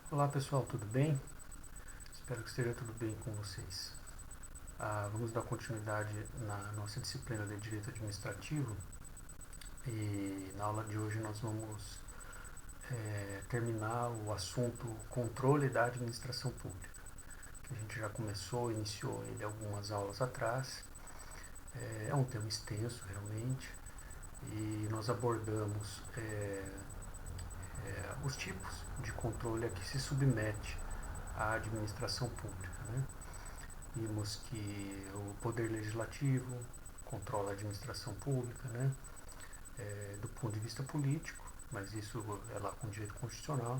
Olá pessoal, tudo bem? Espero que esteja tudo bem com vocês. Vamos dar continuidade na nossa disciplina de Direito Administrativo e na aula de hoje nós vamos terminar o assunto controle da administração pública, que a gente já iniciou ele algumas aulas atrás. É um tema extenso realmente e nós abordamos os tipos de controle a que se submete a administração pública. Né? Vimos que o Poder Legislativo controla a administração pública, né? Do ponto de vista político, mas isso é lá com direito constitucional,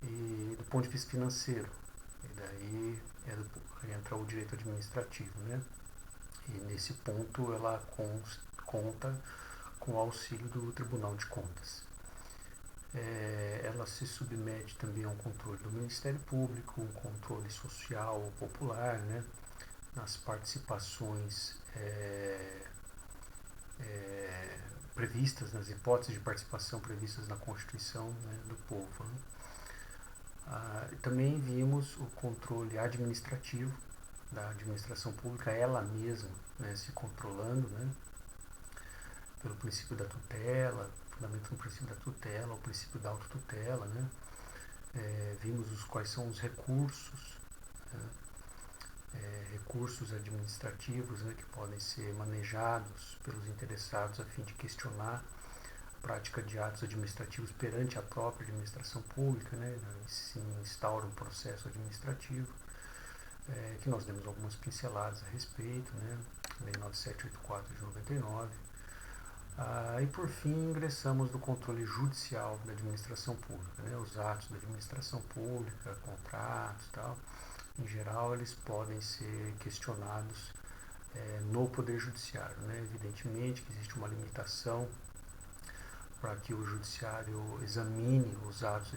e do ponto de vista financeiro, e daí entra o direito administrativo, né? E nesse ponto ela conta com o auxílio do Tribunal de Contas. Ela se submete também a um controle do Ministério Público, um controle social ou popular, né? Nas participações previstas, nas hipóteses de participação previstas na Constituição, né, do povo. Né? Também vimos o controle administrativo da administração pública, ela mesma, né, se controlando, né, pelo princípio da tutela, fundamento no princípio da tutela, o princípio da autotutela, né? Vimos quais são os recursos, né? Recursos administrativos, né, que podem ser manejados pelos interessados a fim de questionar a prática de atos administrativos perante a própria administração pública, né, se instaura um processo administrativo, que nós demos algumas pinceladas a respeito, né, Lei 9784 de 99. E por fim ingressamos no controle judicial da administração pública, né, os atos da administração pública, contratos e tal. Em geral, eles podem ser questionados no Poder Judiciário. Né? Evidentemente que existe uma limitação para que o Judiciário examine os atos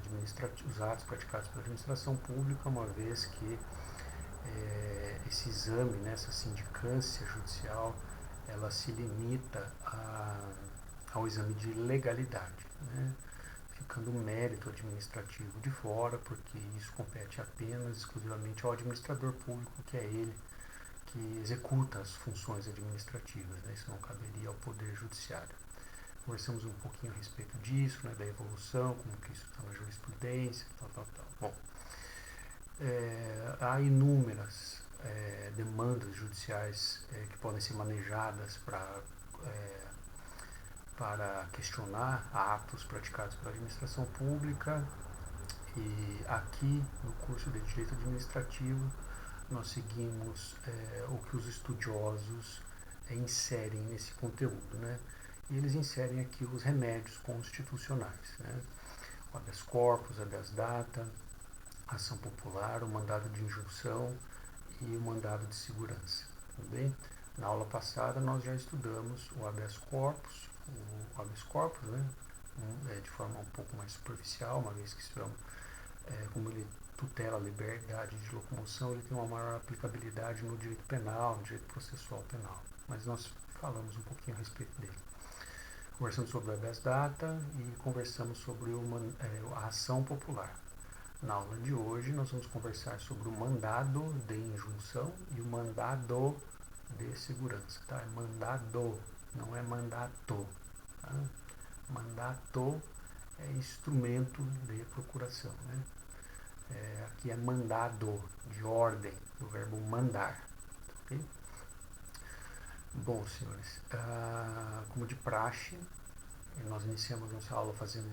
praticados pela administração pública, uma vez que esse exame, né, essa sindicância judicial, ela se limita ao exame de legalidade, né? Ficando o mérito administrativo de fora, porque isso compete apenas, exclusivamente ao administrador público, que é ele que executa as funções administrativas, né? Isso não caberia ao Poder Judiciário. Conversamos um pouquinho a respeito disso, né, da evolução, como que isso está na jurisprudência, tal. Bom, há inúmeras demandas judiciais que podem ser manejadas para questionar atos praticados pela administração pública. E aqui no curso de Direito Administrativo nós seguimos o que os estudiosos inserem nesse conteúdo, né? E eles inserem aqui os remédios constitucionais, né? O habeas corpus, habeas data, ação popular, o mandado de injunção e o mandado de segurança. Tudo bem? Na aula passada nós já estudamos o habeas corpus, né? De forma um pouco mais superficial, uma vez que isso como ele tutela a liberdade de locomoção, ele tem uma maior aplicabilidade no direito penal, no direito processual penal. Mas nós falamos um pouquinho a respeito dele. Conversamos sobre o habeas data e conversamos sobre a ação popular. Na aula de hoje nós vamos conversar sobre o mandado de injunção e o mandado de segurança. Tá? É mandado, não é mandato. Tá? Mandato é instrumento de procuração. Né? Aqui é mandado, de ordem, do verbo mandar. Okay? Bom, senhores, como de praxe, nós iniciamos nossa aula fazendo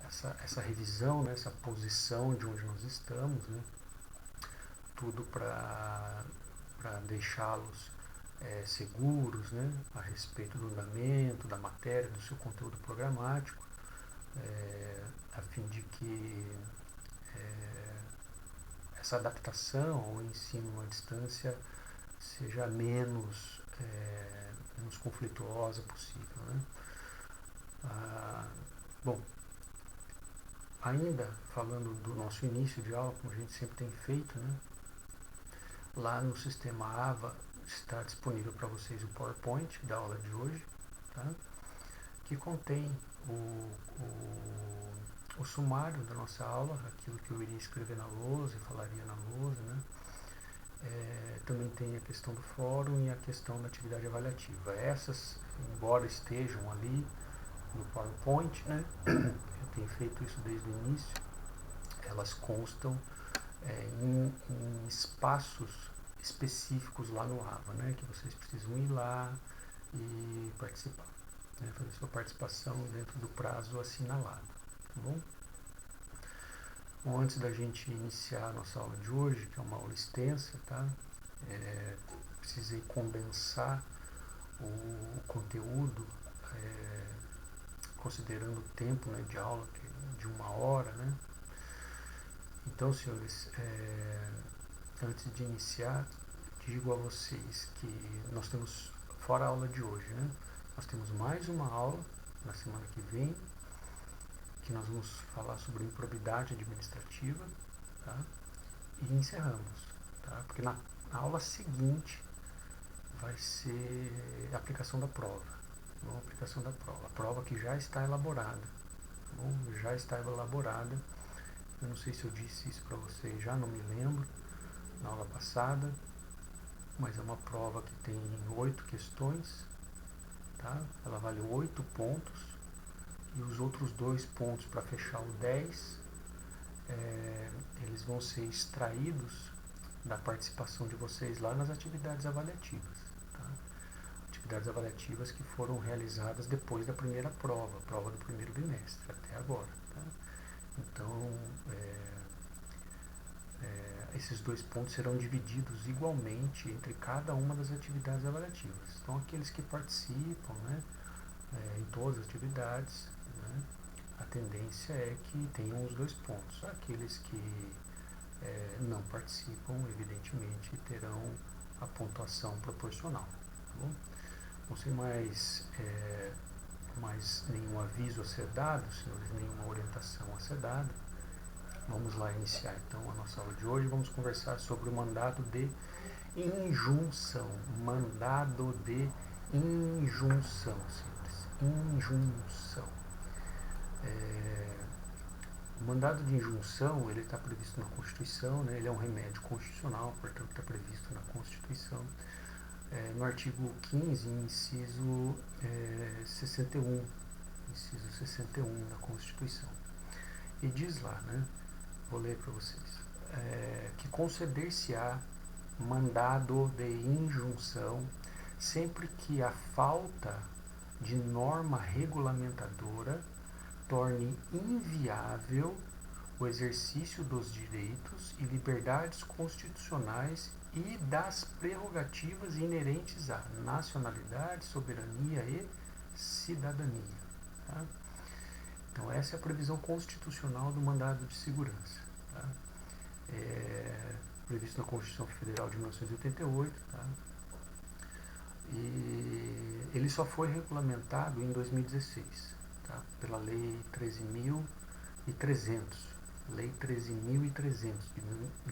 essa revisão, né, essa posição de onde nós estamos, né, tudo para deixá-los seguros, né, a respeito do andamento, da matéria, do seu conteúdo programático, a fim de que essa adaptação ao ensino à distância seja menos conflituosa possível. Né? Bom, ainda falando do nosso início de aula, como a gente sempre tem feito, né? Lá no sistema AVA está disponível para vocês o PowerPoint da aula de hoje, tá? Que contém o sumário da nossa aula, aquilo que eu iria escrever na lousa e falaria na lousa, né? Também tem a questão do fórum e a questão da atividade avaliativa. Essas, embora estejam ali no PowerPoint, né? Eu tenho feito isso desde o início, elas constam em espaços específicos lá no AVA, né? Que vocês precisam ir lá e participar, né? Fazer sua participação dentro do prazo assinalado, tá bom? Bom, antes da gente iniciar a nossa aula de hoje, que é uma aula extensa, tá? Precisei condensar o conteúdo, considerando o tempo, né, de aula, que é de 1 hora, né? Então, senhores, antes de iniciar, digo a vocês que nós temos, fora a aula de hoje, né? Nós temos mais uma aula na semana que vem, que nós vamos falar sobre improbidade administrativa, tá? E encerramos, tá? Porque na aula seguinte vai ser a aplicação da prova, a aplicação da prova, a prova que já está elaborada, bom? Já está elaborada. Eu não sei se eu disse isso para vocês, já não me lembro, na aula passada, mas é uma prova que tem 8 questões, tá? Ela vale 8 pontos, e os outros 2 pontos para fechar o 10, eles vão ser extraídos da participação de vocês lá nas atividades avaliativas, tá? Atividades avaliativas que foram realizadas depois da primeira prova, a prova do primeiro bimestre, até agora, tá? Então, esses 2 pontos serão divididos igualmente entre cada uma das atividades avaliativas. Então, aqueles que participam, né, em todas as atividades, né, a tendência é que tenham os 2 pontos. Aqueles que não participam, evidentemente, terão a pontuação proporcional. Tá bom? Não sei mais nenhum aviso a ser dado, senhores, nenhuma orientação a ser dada. Vamos lá iniciar então a nossa aula de hoje. Vamos conversar sobre o mandado de injunção. Mandado de injunção, senhores. Injunção. O mandado de injunção, ele está previsto na Constituição, né? Ele é um remédio constitucional, portanto está previsto na Constituição. No artigo 15, inciso 61, inciso 61 da Constituição. E diz lá, né? Vou ler para vocês. Que conceder-se-á mandado de injunção sempre que a falta de norma regulamentadora torne inviável o exercício dos direitos e liberdades constitucionais e das prerrogativas inerentes à nacionalidade, soberania e cidadania. Tá? Então, essa é a previsão constitucional do mandado de segurança. Tá? Previsto na Constituição Federal de 1988. Tá? E ele só foi regulamentado em 2016, tá? Pela Lei 13.300, Lei 13.300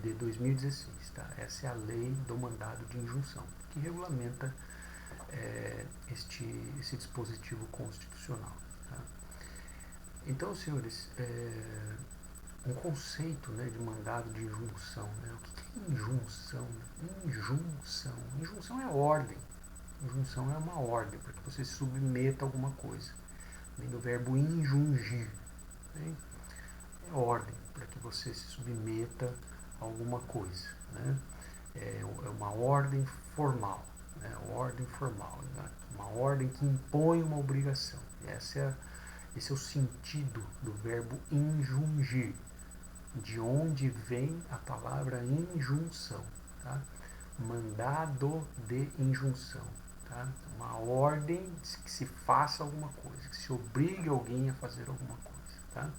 de 2016. Tá? Essa é a lei do mandado de injunção, que regulamenta esse dispositivo constitucional. Tá? Então, senhores, um conceito, né, de mandado de injunção. Né? O que é injunção? Injunção. Injunção é ordem. Injunção é uma ordem, para que você se submeta a alguma coisa. Vem do verbo injungir. Né? É ordem, para que você se submeta a alguma coisa. Né? É uma ordem formal. Né? Ordem formal. Né? Uma ordem que impõe uma obrigação. Esse é o sentido do verbo injungir, de onde vem a palavra injunção. Tá? Mandado de injunção. Tá? Uma ordem de que se faça alguma coisa, que se obrigue alguém a fazer alguma coisa. Tá?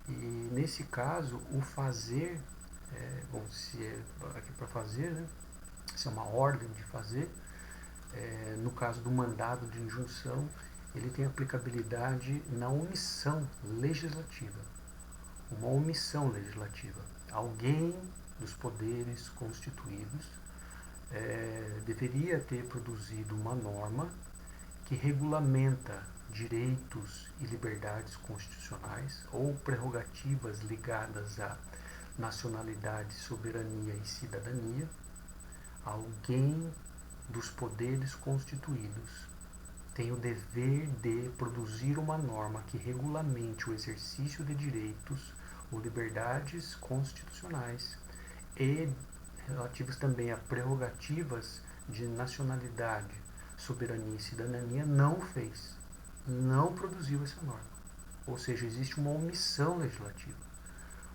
E nesse caso, o fazer, se é aqui para fazer, né? Se é uma ordem de fazer, no caso do mandado de injunção, ele tem aplicabilidade na omissão legislativa. Uma omissão legislativa. Alguém dos poderes constituídos deveria ter produzido uma norma que regulamenta direitos e liberdades constitucionais ou prerrogativas ligadas à nacionalidade, soberania e cidadania, alguém dos poderes constituídos tem o dever de produzir uma norma que regulamente o exercício de direitos ou liberdades constitucionais e relativas também a prerrogativas de nacionalidade, soberania e cidadania, não fez, não produziu essa norma. Ou seja, existe uma omissão legislativa,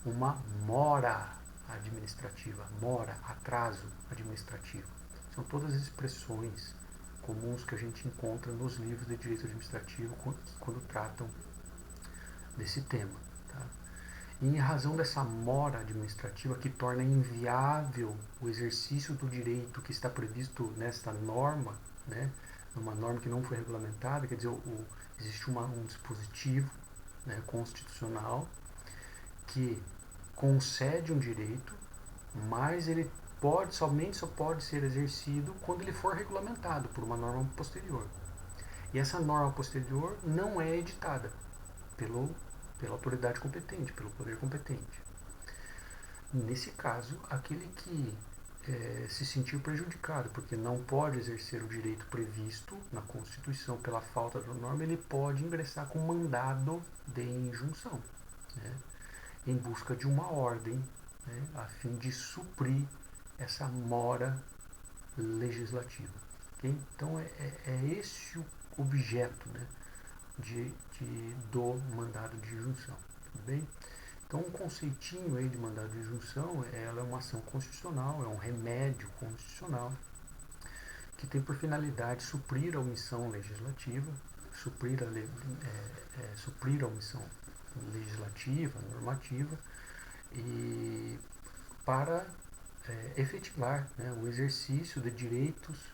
uma mora administrativa, mora, atraso administrativo. São todas as expressões comuns que a gente encontra nos livros de direito administrativo quando tratam desse tema. Tá? E em razão dessa mora administrativa que torna inviável o exercício do direito que está previsto nesta norma, né, uma norma que não foi regulamentada, quer dizer, existe um dispositivo, né, constitucional que concede um direito, mas ele só pode ser exercido quando ele for regulamentado por uma norma posterior. E essa norma posterior não é editada pela autoridade competente, pelo poder competente. Nesse caso, aquele que se sentir prejudicado, porque não pode exercer o direito previsto na Constituição pela falta da norma, ele pode ingressar com mandado de injunção, né, em busca de uma ordem, né, a fim de suprir essa mora legislativa. Okay? Então é esse o objeto, né, do mandado de injunção. Tudo bem? Então, um conceitinho aí de mandado de injunção, ela é uma ação constitucional, é um remédio constitucional que tem por finalidade suprir a omissão legislativa, suprir a omissão legislativa, normativa, e para efetivar, né, o exercício de direitos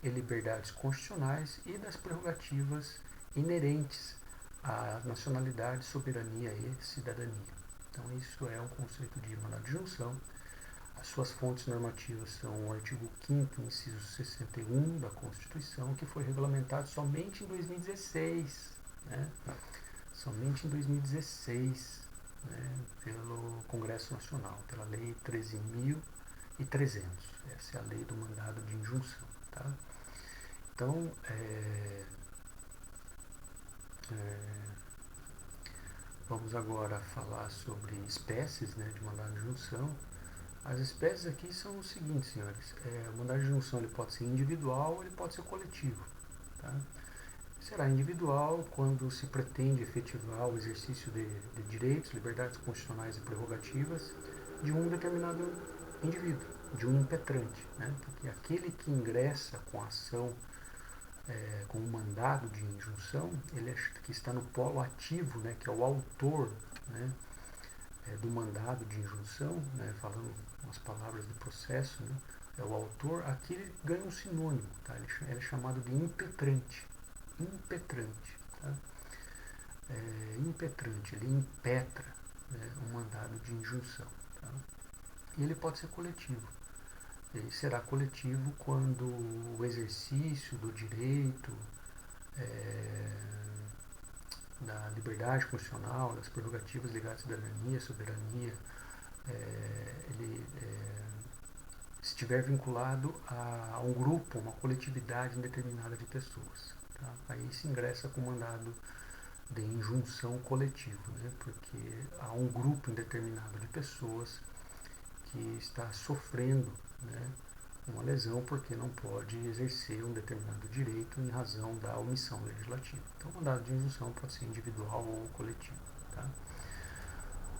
e liberdades constitucionais e das prerrogativas inerentes à nacionalidade, soberania e cidadania. Então, isso é um conceito de mandado de injunção. As suas fontes normativas são o artigo 5º, inciso 61 da Constituição, que foi regulamentado somente em 2016, né? Somente em 2016, né, pelo Congresso Nacional, pela Lei 13.300. Essa é a lei do mandado de injunção. Tá? Então, vamos agora falar sobre espécies, né, de mandado de injunção. As espécies aqui são os seguintes, senhores. O mandado de injunção ele pode ser individual ou ele pode ser coletivo. Tá? Será individual quando se pretende efetivar o exercício de direitos, liberdades constitucionais e prerrogativas de um determinado indivíduo, de um impetrante. Né? Porque aquele que ingressa com a ação, com o mandado de injunção, ele que está no polo ativo, né, que é o autor, né, do mandado de injunção, né, falando umas palavras do processo, né, é o autor, aqui ele ganha um sinônimo, tá? Ele é chamado de impetrante. Impetrante. Tá? Impetrante, ele impetra, né, um mandado de injunção. Tá? E ele pode ser coletivo. Ele será coletivo quando o exercício do direito, da liberdade constitucional, das prerrogativas ligadas à cidadania, soberania, ele estiver vinculado a um grupo, uma coletividade indeterminada de pessoas. Tá? Aí se ingressa com o mandado de injunção coletivo, né? Porque há um grupo indeterminado de pessoas que está sofrendo, né, uma lesão porque não pode exercer um determinado direito em razão da omissão legislativa. Então, o mandado de injunção pode ser individual ou coletivo. Tá?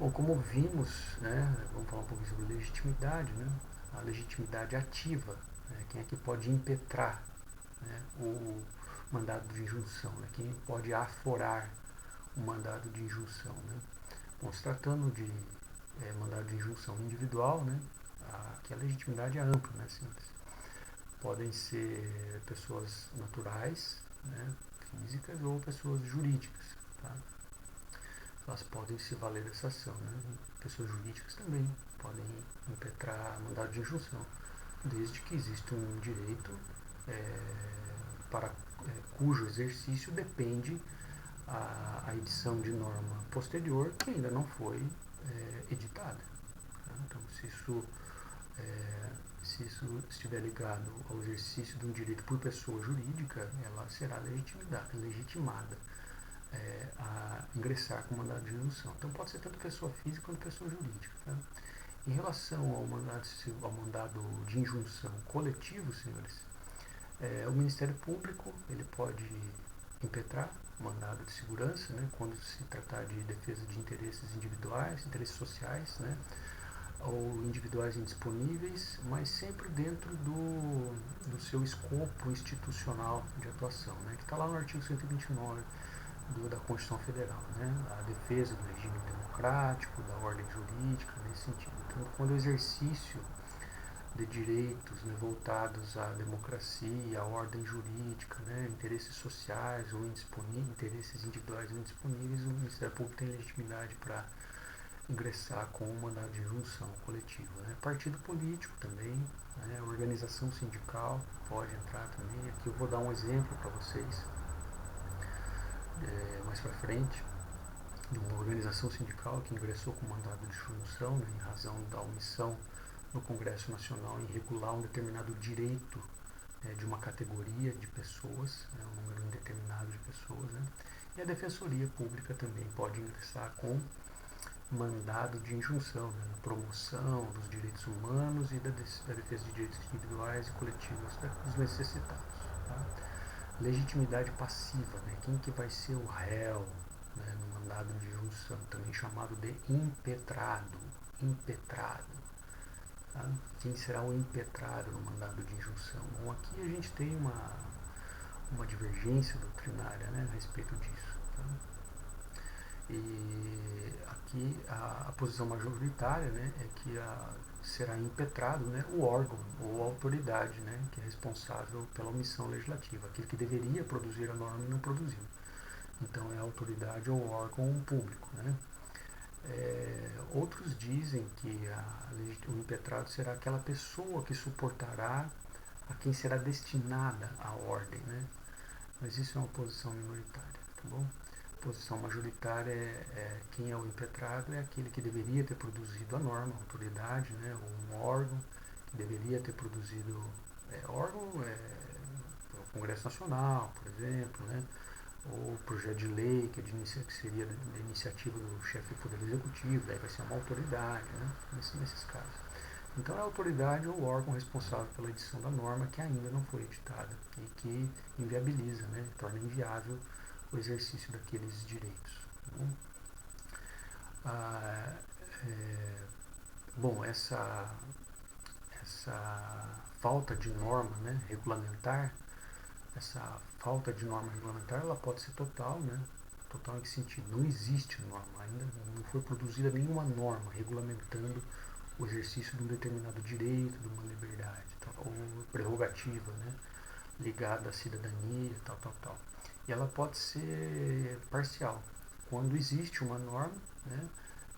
Bom, como vimos, né, vamos falar um pouquinho sobre legitimidade, né, a legitimidade ativa, né, quem é que pode impetrar, né, o mandado de injunção, né, quem pode aforar o mandado de injunção. Né. Bom, se tratando de mandado de injunção individual, né, que a legitimidade é ampla, né, simples. Podem ser pessoas naturais, né, físicas ou pessoas jurídicas. Tá? Elas podem se valer dessa ação. Né? Pessoas jurídicas também podem impetrar mandado de injunção, desde que exista um direito para cujo exercício depende a edição de norma posterior que ainda não foi editada. Tá? Então, se isso estiver ligado ao exercício de um direito por pessoa jurídica, ela será legitimada a ingressar com mandado de injunção. Então pode ser tanto pessoa física quanto pessoa jurídica. Tá? Em relação ao mandado de injunção coletivo, senhores, o Ministério Público ele pode impetrar mandado de segurança, né, quando se tratar de defesa de interesses individuais, interesses sociais, né, ou individuais indisponíveis, mas sempre dentro do seu escopo institucional de atuação, né, que está lá no artigo 129 da Constituição Federal, né, a defesa do regime democrático, da ordem jurídica, nesse sentido. Então, quando o exercício de direitos, né, voltados à democracia, à ordem jurídica, né, interesses sociais ou interesses individuais ou indisponíveis, o Ministério Público tem legitimidade para ingressar com um mandado de injunção coletivo. Né. Partido político também, né, organização sindical pode entrar também. Aqui eu vou dar um exemplo para vocês mais para frente, de uma organização sindical que ingressou com mandado de injunção, né, em razão da omissão no Congresso Nacional em regular um determinado direito de uma categoria de pessoas, um número indeterminado de pessoas. Né? E a Defensoria Pública também pode ingressar com mandado de injunção, né, na promoção dos direitos humanos e da defesa de direitos individuais e coletivos dos necessitados. Tá? Legitimidade passiva, né? Quem que vai ser o réu, né, no mandado de injunção, também chamado de impetrado. Tá? Quem será o impetrado no mandado de injunção? Bom, aqui a gente tem uma divergência doutrinária, né, a respeito disso. Tá? E aqui a posição majoritária, né, é que será impetrado, né, o órgão ou a autoridade, né, que é responsável pela omissão legislativa, aquele que deveria produzir a norma e não produziu. Então é a autoridade ou órgão público. Né? Outros dizem que o impetrado será aquela pessoa que suportará a quem será destinada a ordem. Né? Mas isso é uma posição minoritária. Tá bom? Posição majoritária quem é o impetrado é aquele que deveria ter produzido a norma, a autoridade, né, ou um órgão que deveria ter produzido, órgão o Congresso Nacional, por exemplo, né, ou projeto de lei que seria da iniciativa do chefe do Poder Executivo, daí vai ser uma autoridade, né, nesses casos. Então é a autoridade ou o órgão responsável pela edição da norma que ainda não foi editada e que inviabiliza, né, torna inviável o exercício daqueles direitos. Bom, essa falta de norma, né, regulamentar, ela pode ser total, né? Total em que sentido? Não existe norma, ainda não foi produzida nenhuma norma regulamentando o exercício de um determinado direito, de uma liberdade, ou prerrogativa, né, ligada à cidadania, tal. E ela pode ser parcial, quando existe uma norma, né,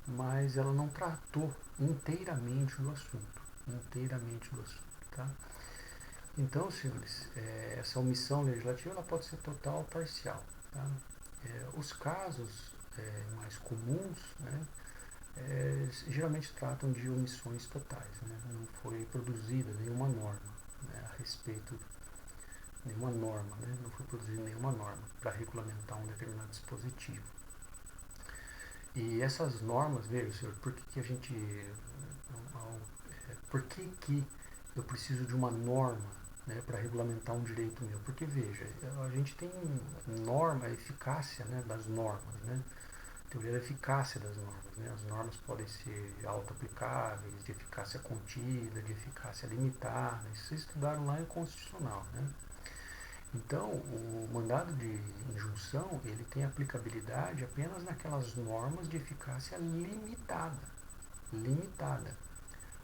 mas ela não tratou inteiramente do assunto. Tá? Então, senhores, essa omissão legislativa ela pode ser total ou parcial. Tá? Os casos mais comuns, né, geralmente tratam de omissões totais. Né? Não foi produzida nenhuma norma, né, a respeito nenhuma norma, né? Não foi produzida nenhuma norma para regulamentar um determinado dispositivo. E essas normas, veja, senhor, por que a gente. Por que eu preciso de uma norma, né, para regulamentar um direito meu? Porque, veja, a gente tem norma, a eficácia, né, das normas, né? Teoria da eficácia das normas. Né? As normas podem ser auto-aplicáveis, de eficácia contida, de eficácia limitada. Isso vocês estudaram lá em Constitucional. Né? Então, o mandado de injunção, ele tem aplicabilidade apenas naquelas normas de eficácia limitada. Limitada.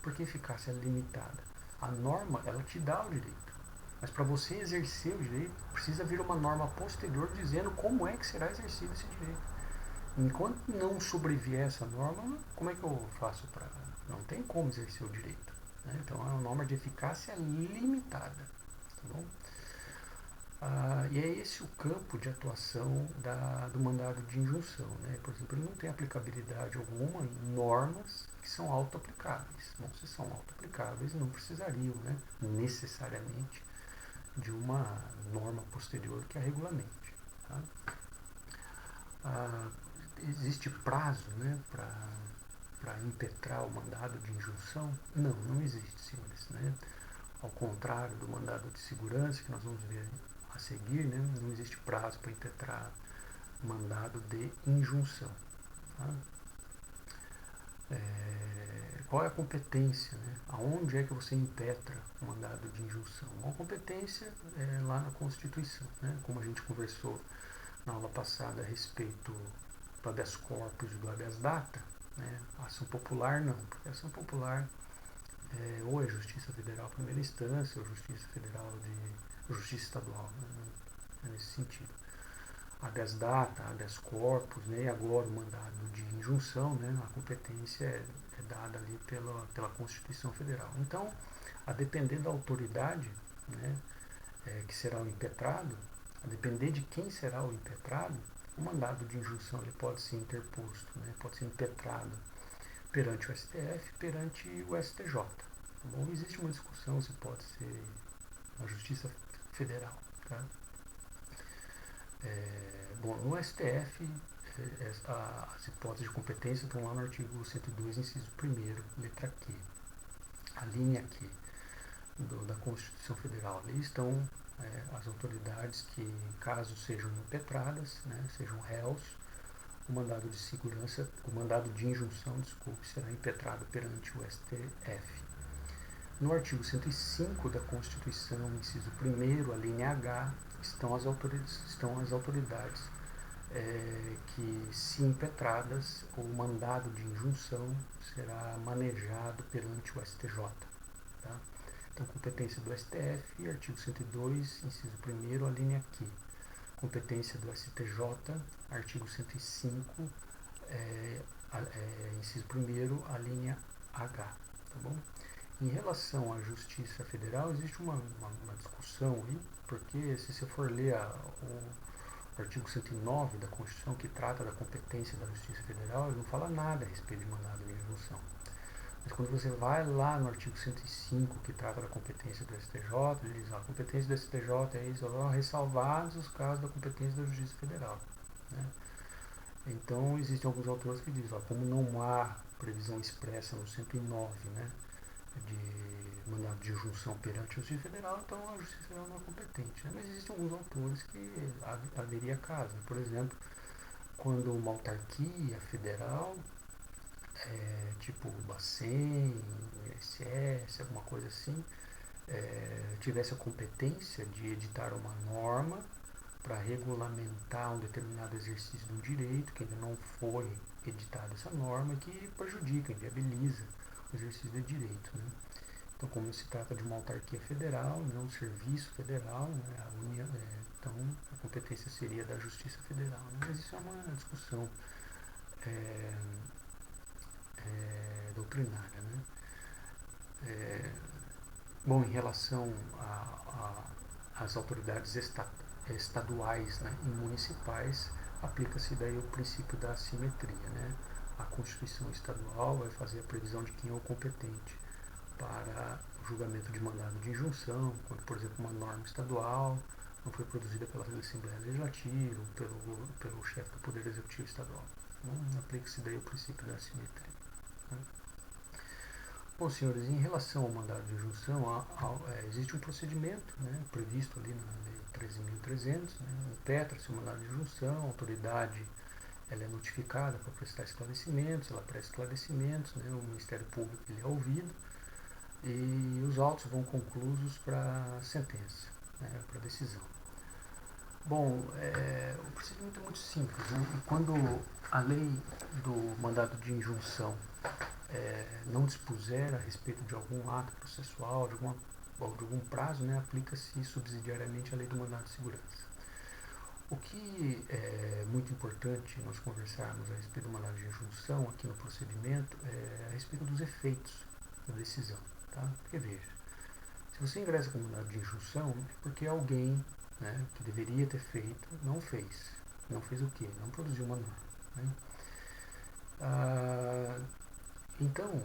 Por que eficácia limitada? A norma, ela te dá o direito. Mas para você exercer o direito, precisa vir uma norma posterior dizendo como é que será exercido esse direito. Enquanto não sobrevier essa norma, como é que eu faço para... Não tem como exercer o direito. Né? Então, é uma norma de eficácia limitada. Tá bom? E é esse o campo de atuação do mandado de injunção. Né? Por exemplo, ele não tem aplicabilidade alguma em normas que são auto-aplicáveis. Bom, se são auto-aplicáveis, não precisariam, né, necessariamente de uma norma posterior que a regulamente. Tá? Existe prazo, né, para impetrar o mandado de injunção? Não, não existe, senhores. Né? Ao contrário do mandado de segurança, que nós vamos ver a seguir, né, não existe prazo para impetrar mandado de injunção. Tá? Qual é a competência? Né? Aonde é que você impetra o mandado de injunção? Uma competência é lá na Constituição, né? Como a gente conversou na aula passada a respeito do habeas corpus e do habeas data. Né? A ação popular não, porque a ação popular ou é Justiça Federal primeira instância ou Justiça Federal de Justiça Estadual, né? Nesse sentido. Habeas data, habeas corpus, né? E agora o mandado de injunção, né? A competência é dada ali pela Constituição Federal. Então, a depender da autoridade, né, que será o impetrado, a depender de quem será o impetrado, o mandado de injunção ele pode ser interposto, né, pode ser impetrado perante o STF, perante o STJ. Tá bom? Existe uma discussão se pode ser na Justiça Federal. Tá? Bom, no STF, as hipóteses de competência estão lá no artigo 102, inciso 1º, letra Q. A linha Q da Constituição Federal. Ali estão as autoridades que, caso sejam impetradas, né, sejam réus, o mandado de segurança, o mandado de injunção, desculpe, será impetrado perante o STF. No artigo 105 da Constituição, inciso 1º, a linha H, estão as autoridades que, se impetradas, o mandado de injunção será manejado perante o STJ. Tá? Então, competência do STF, artigo 102, inciso 1º, a linha Q. Competência do STJ, artigo 105, inciso 1º, a linha H. Tá bom? Em relação à Justiça Federal, existe uma discussão aí, porque se você for ler o artigo 109 da Constituição, que trata da competência da Justiça Federal, ele não fala nada a respeito de mandado de injunção. Mas quando você vai lá no artigo 105, que trata da competência do STJ, ele diz, a competência do STJ é isso, ressalvados os casos da competência da Justiça Federal. Né? Então, existem alguns autores que dizem, como não há previsão expressa no 109, né, de mandado de injunção perante a Justiça Federal, então a Justiça Federal não é competente. Né? Mas existem alguns autores que haveria caso. Por exemplo, quando uma autarquia federal, tipo o Bacen, o INSS, alguma coisa assim, tivesse a competência de editar uma norma para regulamentar um determinado exercício de um direito que ainda não foi editada essa norma e que prejudica, inviabiliza o exercício do direito. Né? Então, como se trata de uma autarquia federal, né, um serviço federal, né, então a competência seria da Justiça Federal. Né? Mas isso é uma discussão doutrinária. Né? Bom, em relação às autoridades estaduais, né, e municipais, aplica-se daí o princípio da assimetria. Né? A Constituição Estadual vai fazer a previsão de quem é o competente para o julgamento de mandado de injunção, quando, por exemplo, uma norma estadual não foi produzida pela Assembleia Legislativa, pelo chefe do Poder Executivo Estadual. Então, aplica-se daí o princípio da assimetria. Né? Bom, senhores, em relação ao mandado de injunção, existe um procedimento, né, previsto ali na Lei 13.300, né, impetra-se o mandado de injunção, a autoridade ela é notificada para prestar esclarecimentos, ela presta esclarecimentos, né, o Ministério Público ele é ouvido e os autos vão conclusos para sentença, né, para decisão. Bom, o procedimento é muito simples. Né, e quando a lei do mandado de injunção não dispuser a respeito de algum ato processual, de algum prazo, né, aplica-se subsidiariamente a lei do mandado de segurança. O que é muito importante nós conversarmos a respeito do mandado de injunção aqui no procedimento é a respeito dos efeitos da decisão. Tá? Porque veja, se você ingressa com mandado de injunção é porque alguém né, que deveria ter feito, não fez. Não fez o quê? Não produziu uma norma. Né? Ah, então,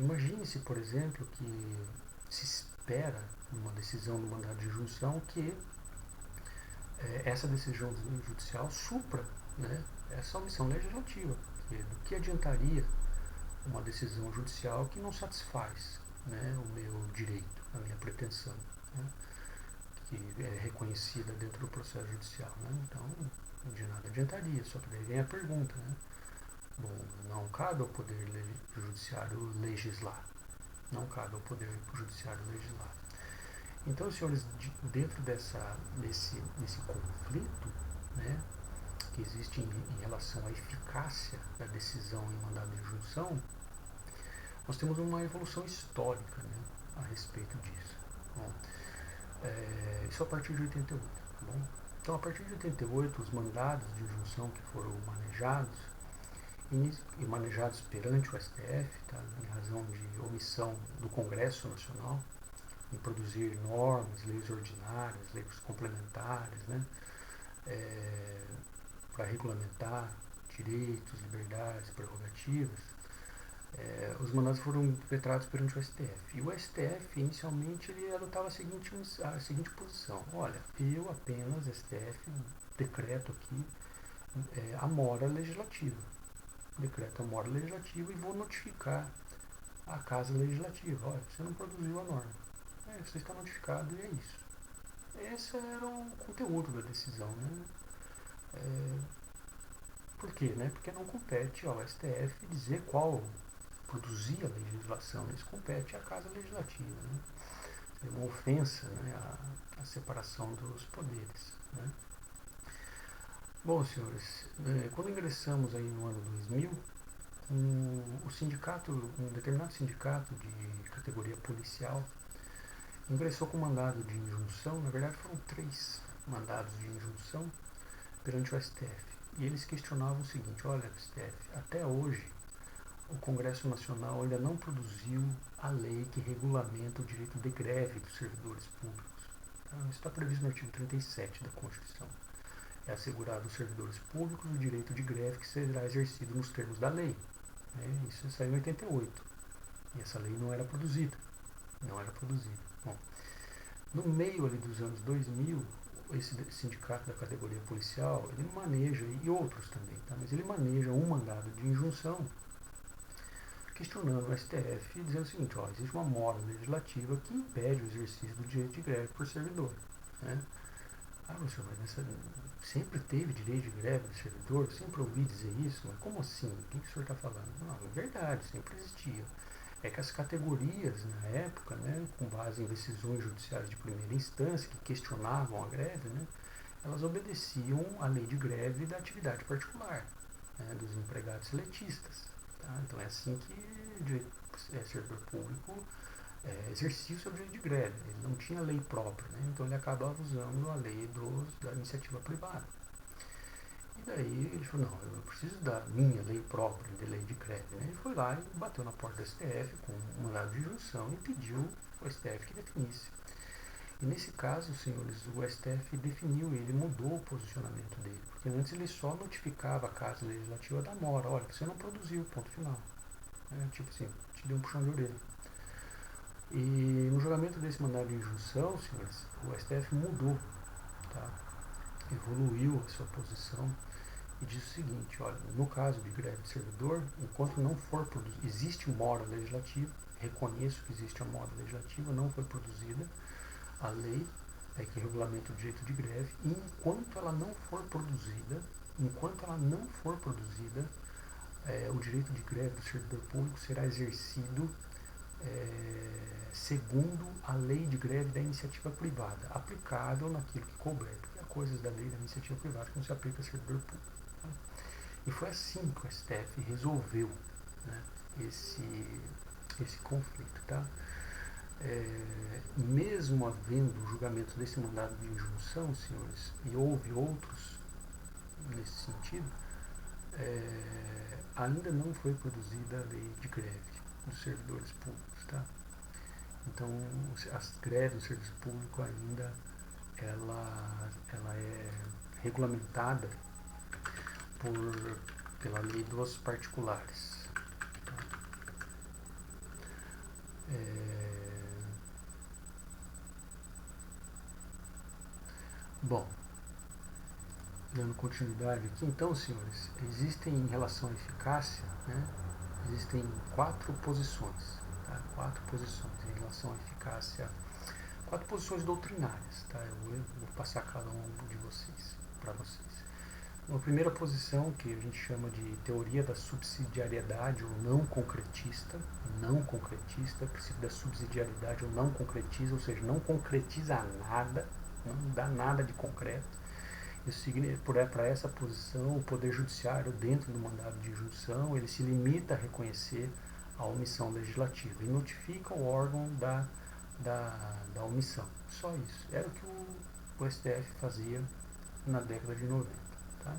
imagine-se, por exemplo, que se espera numa decisão do mandado de injunção que essa decisão judicial supra, né, essa omissão legislativa. Do que adiantaria uma decisão judicial que não satisfaz, né, o meu direito, a minha pretensão, né, que é reconhecida dentro do processo judicial. Né? Então, de nada adiantaria. Só que daí vem a pergunta, né? Bom, não cabe ao Poder Judiciário legislar. Não cabe ao Poder Judiciário legislar. Então, senhores, dentro desse conflito, né, que existe em relação à eficácia da decisão em mandado de injunção, nós temos uma evolução histórica, né, a respeito disso. Bom, isso a partir de 88. Tá bom? Então, a partir de 88, os mandados de injunção que foram manejados e manejados perante o STF, tá, em razão de omissão do Congresso Nacional, em produzir normas, leis ordinárias, leis complementares, né, para regulamentar direitos, liberdades, prerrogativas, os mandados foram impetrados perante o STF. E o STF, inicialmente, ele adotava a seguinte posição. Olha, eu apenas, STF, decreto aqui a mora legislativa. Decreto a mora legislativa e vou notificar a Casa Legislativa. Olha, você não produziu a norma. Você está notificado e é isso. Esse era o conteúdo da decisão, né? Por quê? Né? Porque não compete ao STF dizer qual produzir a legislação, isso compete à Casa Legislativa. Né? É uma ofensa, né, à separação dos poderes. Né? Bom, senhores, quando ingressamos aí no ano 2000, um determinado sindicato de categoria policial ingressou com mandado de injunção. Na verdade, foram 3 mandados de injunção perante o STF. E eles questionavam o seguinte: olha, STF, até hoje o Congresso Nacional ainda não produziu a lei que regulamenta o direito de greve dos servidores públicos. Então, isso está previsto no artigo 37 da Constituição. É assegurado aos servidores públicos o direito de greve que será exercido nos termos da lei. Isso saiu em 88. E essa lei não era produzida. Não era produzida. Bom, no meio ali dos anos 2000, esse sindicato da categoria policial, ele maneja, e outros também, tá? Mas ele maneja um mandado de injunção questionando o STF, dizendo o seguinte: ó, existe uma mora legislativa que impede o exercício do direito de greve por servidor. Né? Professor, mas sempre teve direito de greve do servidor? Sempre ouvi dizer isso? Mas como assim? O que o senhor está falando? Não, é verdade, sempre existia. É que as categorias, na época, né, com base em decisões judiciais de primeira instância, que questionavam a greve, né, elas obedeciam à lei de greve da atividade particular, né, dos empregados seletistas. Tá? Então é assim que o servidor público exercia o seu direito de greve. Ele não tinha lei própria, né? Então ele acabava usando a lei da iniciativa privada. E daí ele falou: não, eu preciso da minha lei própria de lei de greve. Né? Ele foi lá e bateu na porta do STF com um mandado de injunção e pediu ao STF que definisse. E nesse caso, senhores, o STF definiu, ele mudou o posicionamento dele, porque antes ele só notificava a Casa Legislativa da mora: olha, você não produziu, ponto final. Tipo assim, te deu um puxão de orelha. E no julgamento desse mandado de injunção, senhores, o STF mudou, tá? Evoluiu a sua posição e diz o seguinte: olha, no caso de greve de servidor, enquanto não for produzida, existe mora legislativa, reconheço que existe a mora legislativa, não foi produzida a lei que regulamenta o direito de greve, e enquanto ela não for produzida, o direito de greve do servidor público será exercido segundo a lei de greve da iniciativa privada, aplicável naquilo que couber, porque há coisas da lei da iniciativa privada que não se aplica ao servidor público. Né? E foi assim que o STF resolveu, né, esse conflito. Tá? Mesmo havendo o julgamento desse mandado de injunção, senhores, e houve outros nesse sentido, ainda não foi produzida a lei de greve dos servidores públicos. Tá? Então, as greves do serviço público ainda ela é regulamentada pela lei dos particulares. Bom, dando continuidade aqui, então, senhores, existem em relação à eficácia, né, existem 4 posições, tá? 4 posições em relação à eficácia, 4 posições doutrinárias, tá? Eu vou passar cada um de vocês, para vocês. Uma primeira posição, que a gente chama de teoria da subsidiariedade ou não concretista, o princípio da subsidiariedade ou não concretiza, ou seja, não concretiza nada, não dá nada de concreto. Isso para essa posição, o Poder Judiciário, dentro do mandado de injunção, ele se limita a reconhecer a omissão legislativa e notifica o órgão da omissão. Só isso. Era o que o STF fazia na década de 90. Tá?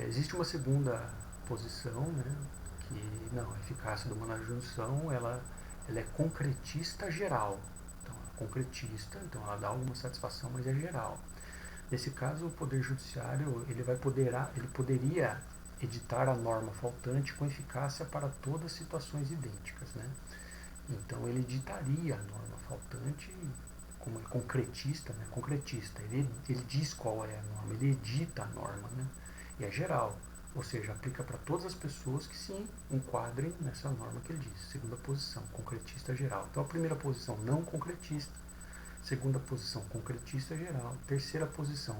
Existe uma segunda posição, né, que não, a eficácia do mandado de injunção ela é concretista geral. Então, ela é concretista, então ela dá alguma satisfação, mas é geral. Nesse caso, o Poder Judiciário ele poderia editar a norma faltante com eficácia para todas situações idênticas. Né? Então, ele editaria a norma faltante, como é concretista, né? Concretista. Ele diz qual é a norma, ele edita a norma, né? E é geral, ou seja, aplica para todas as pessoas que se enquadrem nessa norma que ele diz. Segunda posição, concretista geral. Então, a primeira posição, não concretista. Segunda posição, concretista geral. Terceira posição,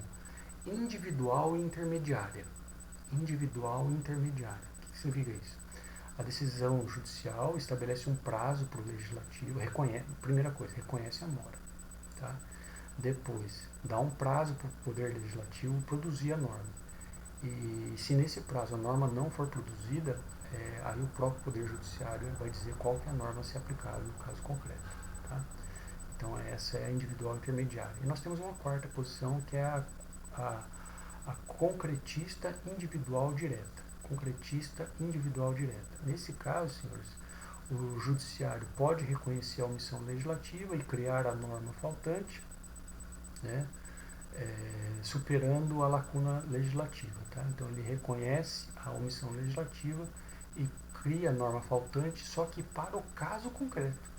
individual e intermediária. Individual e intermediária. O que significa isso? A decisão judicial estabelece um prazo para o legislativo, primeira coisa, reconhece a mora. Tá? Depois, dá um prazo para o Poder Legislativo produzir a norma. E se nesse prazo a norma não for produzida, aí o próprio Poder Judiciário vai dizer qual que é a norma a ser aplicada no caso concreto. Tá? Então essa é a individual intermediária. E nós temos uma quarta posição que é a concretista individual direta. Concretista individual direta. Nesse caso, senhores, o Judiciário pode reconhecer a omissão legislativa e criar a norma faltante, né, superando a lacuna legislativa. Tá? Então ele reconhece a omissão legislativa e cria a norma faltante, só que para o caso concreto.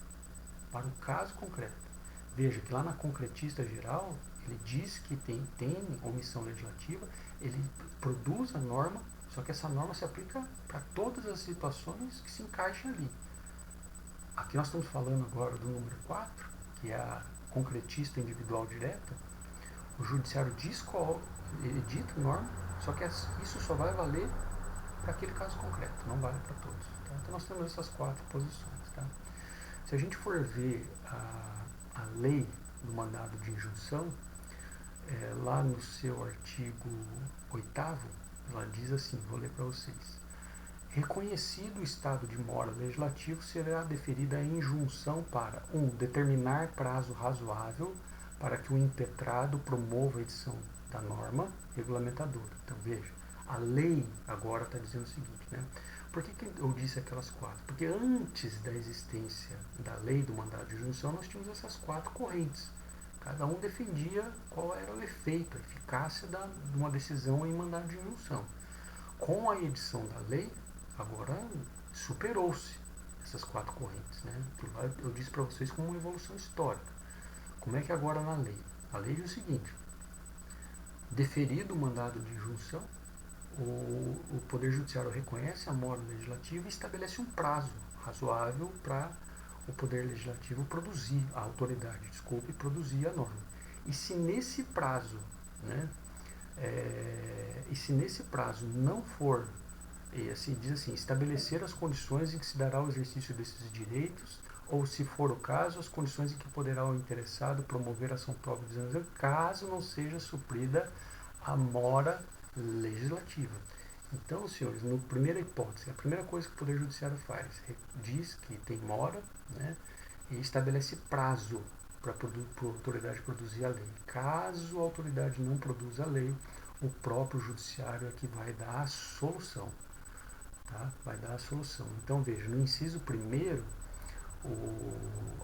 Para o caso concreto. Veja que lá na concretista geral, ele diz que tem omissão legislativa, ele produz a norma, só que essa norma se aplica para todas as situações que se encaixam ali. Aqui nós estamos falando agora do número 4, que é a concretista individual direta. O judiciário diz qual, edita a norma, só que isso só vai valer para aquele caso concreto, não vale para todos. Tá? Então nós temos essas 4 posições. Tá? Se a gente for ver a lei do mandado de injunção, lá no seu artigo 8º, ela diz assim, vou ler para vocês. Reconhecido o estado de mora legislativo, será deferida a injunção para 1. Determinar prazo razoável para que o impetrado promova a edição da norma regulamentadora. Então, veja, a lei agora está dizendo o seguinte, né? Por que eu disse aquelas 4? Porque antes da existência da lei do mandado de injunção, nós tínhamos essas 4 correntes. Cada um defendia qual era o efeito, a eficácia de uma decisão em mandado de injunção. Com a edição da lei, agora superou-se essas 4 correntes. Né? Eu disse para vocês como uma evolução histórica. Como é que agora na lei? A lei diz o seguinte, deferido o mandado de injunção, o Poder Judiciário reconhece a mora legislativa e estabelece um prazo razoável para o Poder Legislativo produzir, a autoridade, produzir a norma. E se nesse prazo, né, não for, assim, diz assim, estabelecer as condições em que se dará o exercício desses direitos, ou se for o caso, as condições em que poderá o interessado promover ação própria visando, caso não seja suprida a mora legislativa. Então, senhores, na primeira hipótese, a primeira coisa que o Poder Judiciário faz, diz que tem mora, né, e estabelece prazo para a autoridade produzir a lei. Caso a autoridade não produza a lei, o próprio Judiciário é que vai dar a solução. Tá? Vai dar a solução. Então, veja, no inciso 1º,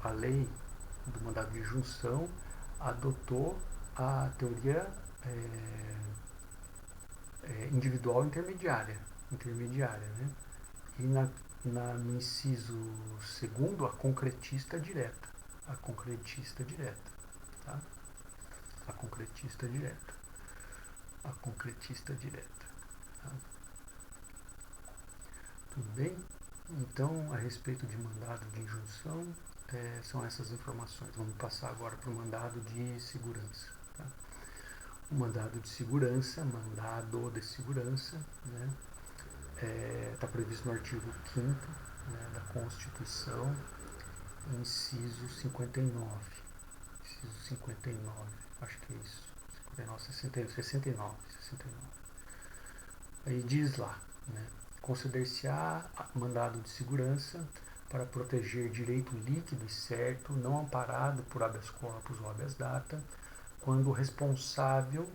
a lei do mandado de injunção adotou a teoria individual intermediária, né? E no inciso segundo, a concretista direta. A concretista direta. Tá? A concretista direta. A concretista direta. Tá? Tudo bem? Então, a respeito de mandado de injunção, são essas informações. Vamos passar agora para o mandado de segurança. Tá? O mandado de segurança, né, está previsto no artigo 5º, né, da Constituição, inciso 59. Inciso 59, acho que é isso. 59, 69. Aí diz lá, né, conceder-se-á mandado de segurança para proteger direito líquido e certo, não amparado por habeas corpus ou habeas data, quando o responsável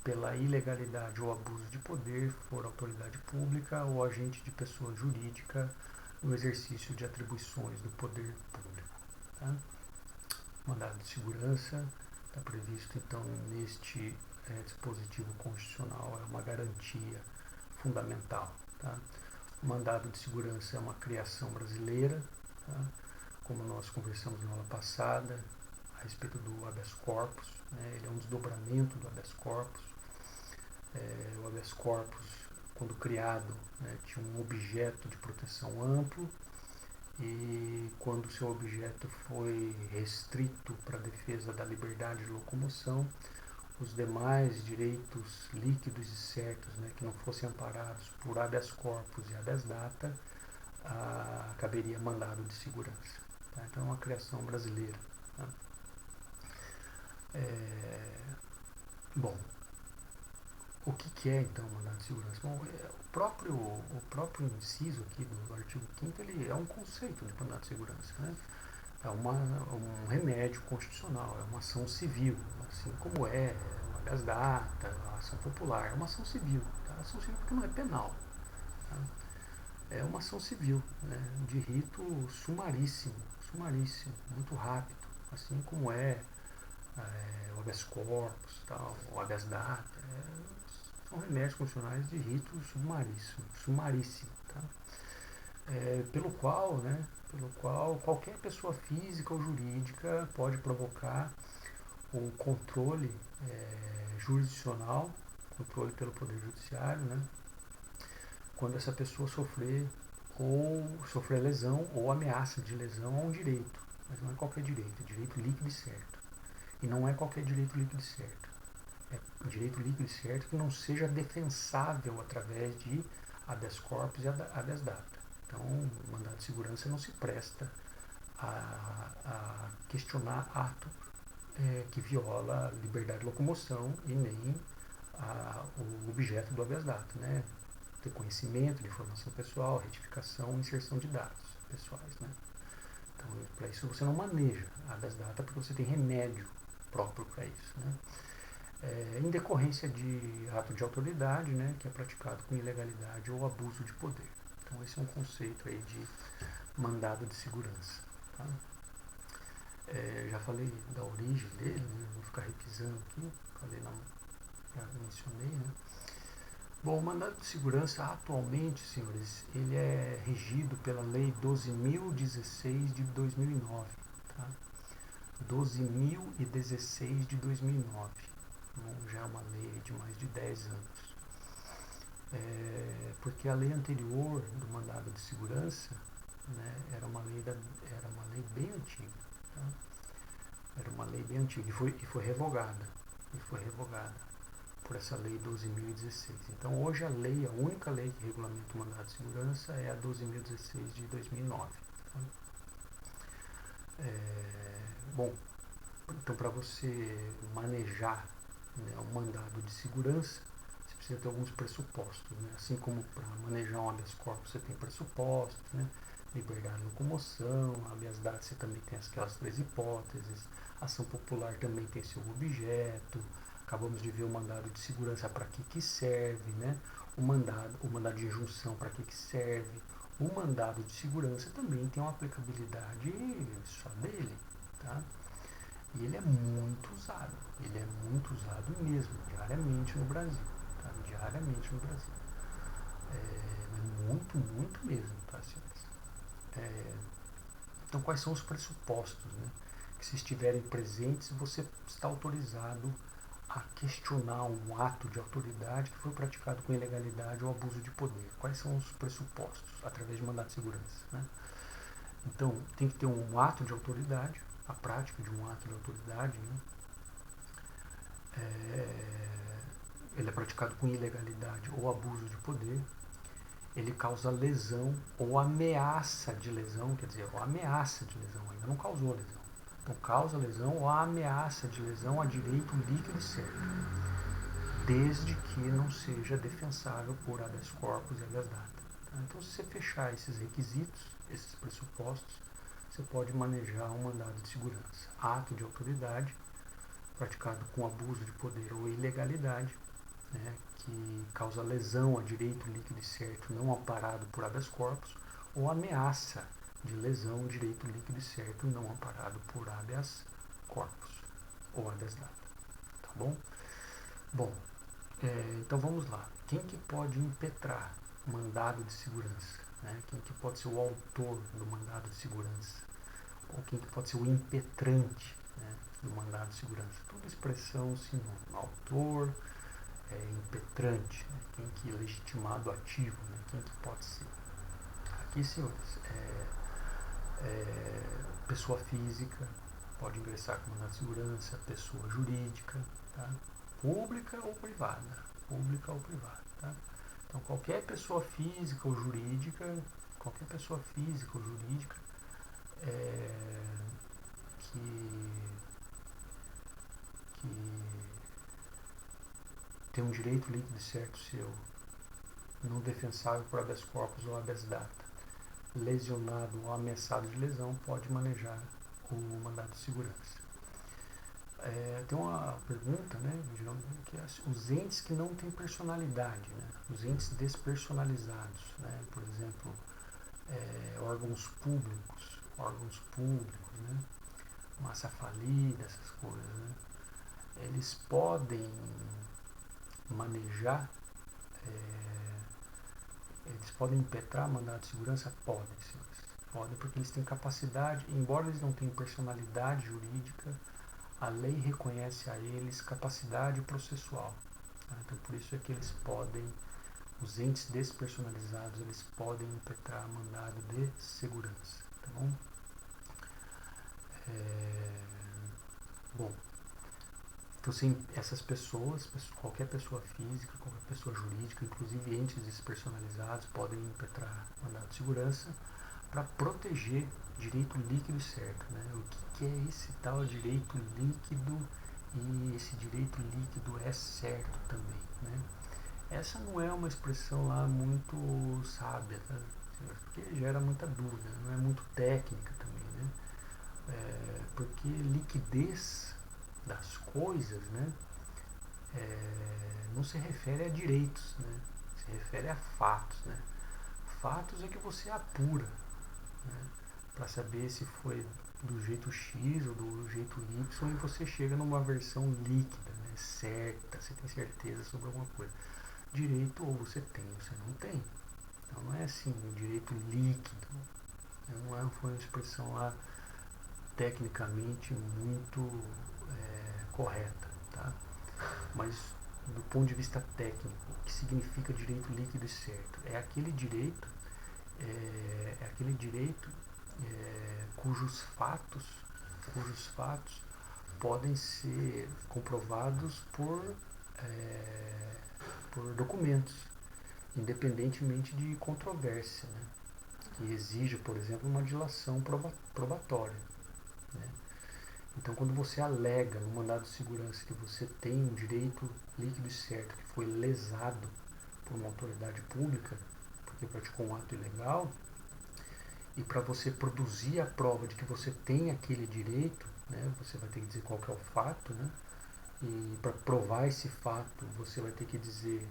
pela ilegalidade ou abuso de poder for autoridade pública ou agente de pessoa jurídica no exercício de atribuições do poder público. Tá? Mandado de segurança está previsto, então, neste dispositivo constitucional, é uma garantia fundamental. Tá? O mandado de segurança é uma criação brasileira, tá? Como nós conversamos na aula passada, a respeito do habeas corpus, né? Ele é um desdobramento do habeas corpus. O habeas corpus, quando criado, né, tinha um objeto de proteção amplo, e quando o seu objeto foi restrito para a defesa da liberdade de locomoção, os demais direitos líquidos e certos, né, que não fossem amparados por habeas corpus e habeas data, caberia mandado de segurança. Tá? Então é uma criação brasileira. Tá? Bom, o que é então mandado de segurança? Bom, o próprio inciso aqui do artigo 5º, ele é um conceito de mandado de segurança, né? É um remédio constitucional, é uma ação civil, assim como o habeas data, a ação popular, é uma ação civil. Tá? Ação civil porque não é penal. Tá? É uma ação civil, né? De rito sumaríssimo, muito rápido, assim como o habeas corpus, tal, o habeas data, são remédios constitucionais de rito sumaríssimo, tá? Pelo qual qualquer pessoa física ou jurídica pode provocar o controle jurisdicional, controle pelo Poder Judiciário, né? Quando essa pessoa sofrer lesão ou ameaça de lesão a um direito, mas não é qualquer direito, é direito líquido e certo. E não é qualquer direito líquido e certo. É direito líquido e certo que não seja defensável através de habeas corpus e habeas data. Então, o mandado de segurança não se presta a questionar ato que viola a liberdade de locomoção e nem o objeto do habeas data, né? Ter conhecimento de informação pessoal, retificação e inserção de dados pessoais, né? Então, para isso você não maneja a habeas data porque você tem remédio próprio para isso, né? Em decorrência de ato de autoridade, né, que é praticado com ilegalidade ou abuso de poder. Então esse é um conceito aí de mandado de segurança. Tá? Já falei da origem dele, né, vou ficar repisando aqui, já mencionei, né? Bom, o mandado de segurança atualmente, senhores, ele é regido pela Lei 12.016 de 2009, tá? 12.016 de 2009. Já é uma lei de mais de 10 anos. Porque a lei anterior do mandado de segurança, né, era uma lei bem antiga. Tá? Era uma lei bem antiga e foi revogada. Por essa lei 12.016. Então hoje a única lei que regulamenta o mandado de segurança é a 12.016 de 2009. Tá? Bom, então para você manejar, né, o mandado de segurança, você precisa ter alguns pressupostos, né? Assim como para manejar um habeas corpus você tem pressupostos, né? Liberdade de locomoção, habeas data você também tem aquelas 3 hipóteses, ação popular também tem seu objeto, acabamos de ver o mandado de segurança para que serve, né? O mandado de injunção para que serve, o mandado de segurança também tem uma aplicabilidade só dele, tá? E ele é muito usado. Ele é muito usado mesmo, diariamente no Brasil. Tá? Diariamente no Brasil. Muito, muito mesmo, tá, senhores? Então, quais são os pressupostos, né? Que se estiverem presentes, você está autorizado a questionar um ato de autoridade que foi praticado com ilegalidade ou abuso de poder. Quais são os pressupostos? Através de mandado de segurança, né? Então, tem que ter um ato de autoridade, a prática de um ato de autoridade, né? Ele é praticado com ilegalidade ou abuso de poder. Ele causa lesão ou ameaça de lesão, quer dizer, ou ameaça de lesão, ainda não causou lesão. Então, causa lesão ou ameaça de lesão a direito líquido e certo, desde que não seja defensável por habeas corpus e habeas data. Então, se você fechar esses requisitos, esses pressupostos, você pode manejar um mandado de segurança. Ato de autoridade, praticado com abuso de poder ou ilegalidade, né, que causa lesão a direito líquido e certo não amparado por habeas corpus, ou ameaça de lesão a direito líquido e certo não amparado por habeas corpus ou habeas data. Tá bom? Bom, então vamos lá. Quem que pode impetrar mandado de segurança? Né? Quem que pode ser o autor do mandado de segurança? Ou quem que pode ser o impetrante, né, do mandado de segurança? Tudo expressão sinônimo. Autor, impetrante, né? Quem que é legitimado ativo, né? Quem que pode ser? Aqui, senhores, pessoa física pode ingressar com mandado de segurança, pessoa jurídica, tá? Pública ou privada, pública ou privada, tá? Então, qualquer pessoa física ou jurídica, que tem um direito líquido e certo seu, não defensável por habeas corpus ou habeas data, lesionado ou ameaçado de lesão, pode manejar o mandado de segurança. Tem uma pergunta, né, que é os entes que não têm personalidade, né, os entes despersonalizados, né, por exemplo, órgãos públicos, né, massa falida, essas coisas, né, eles podem manejar, eles podem impetrar mandado de segurança? Podem, senhores. Podem, porque eles têm capacidade, embora eles não tenham personalidade jurídica, a lei reconhece a eles capacidade processual. Tá? Então, por isso é que eles podem, os entes despersonalizados, eles podem impetrar mandado de segurança. Tá bom? Bom, então, sim, essas pessoas, qualquer pessoa física, qualquer pessoa jurídica, inclusive entes despersonalizados, podem impetrar mandado de segurança para proteger direito líquido e certo. Né? O que é esse tal direito líquido e esse direito líquido é certo também? Né? Essa não é uma expressão lá muito sábia, tá? Porque gera muita dúvida, não é muito técnica também. Né? Porque liquidez das coisas, né, não se refere a direitos, né, se refere a fatos. Né. Fatos é que você apura, né, para saber se foi do jeito X ou do jeito Y, e você chega numa versão líquida, né, certa, você tem certeza sobre alguma coisa. Direito ou você tem ou você não tem. Então não é assim, o direito líquido. Não foi uma expressão lá tecnicamente muito correta, tá? Mas do ponto de vista técnico, o que significa direito líquido e certo? É aquele direito, cujos fatos podem ser comprovados por documentos, independentemente de controvérsia, né? Que exige, por exemplo, uma dilação probatória. Né? Então, quando você alega no mandado de segurança que você tem um direito líquido e certo que foi lesado por uma autoridade pública, porque praticou um ato ilegal, e para você produzir a prova de que você tem aquele direito, né, você vai ter que dizer qual que é o fato, né, e para provar esse fato, você vai ter que dizer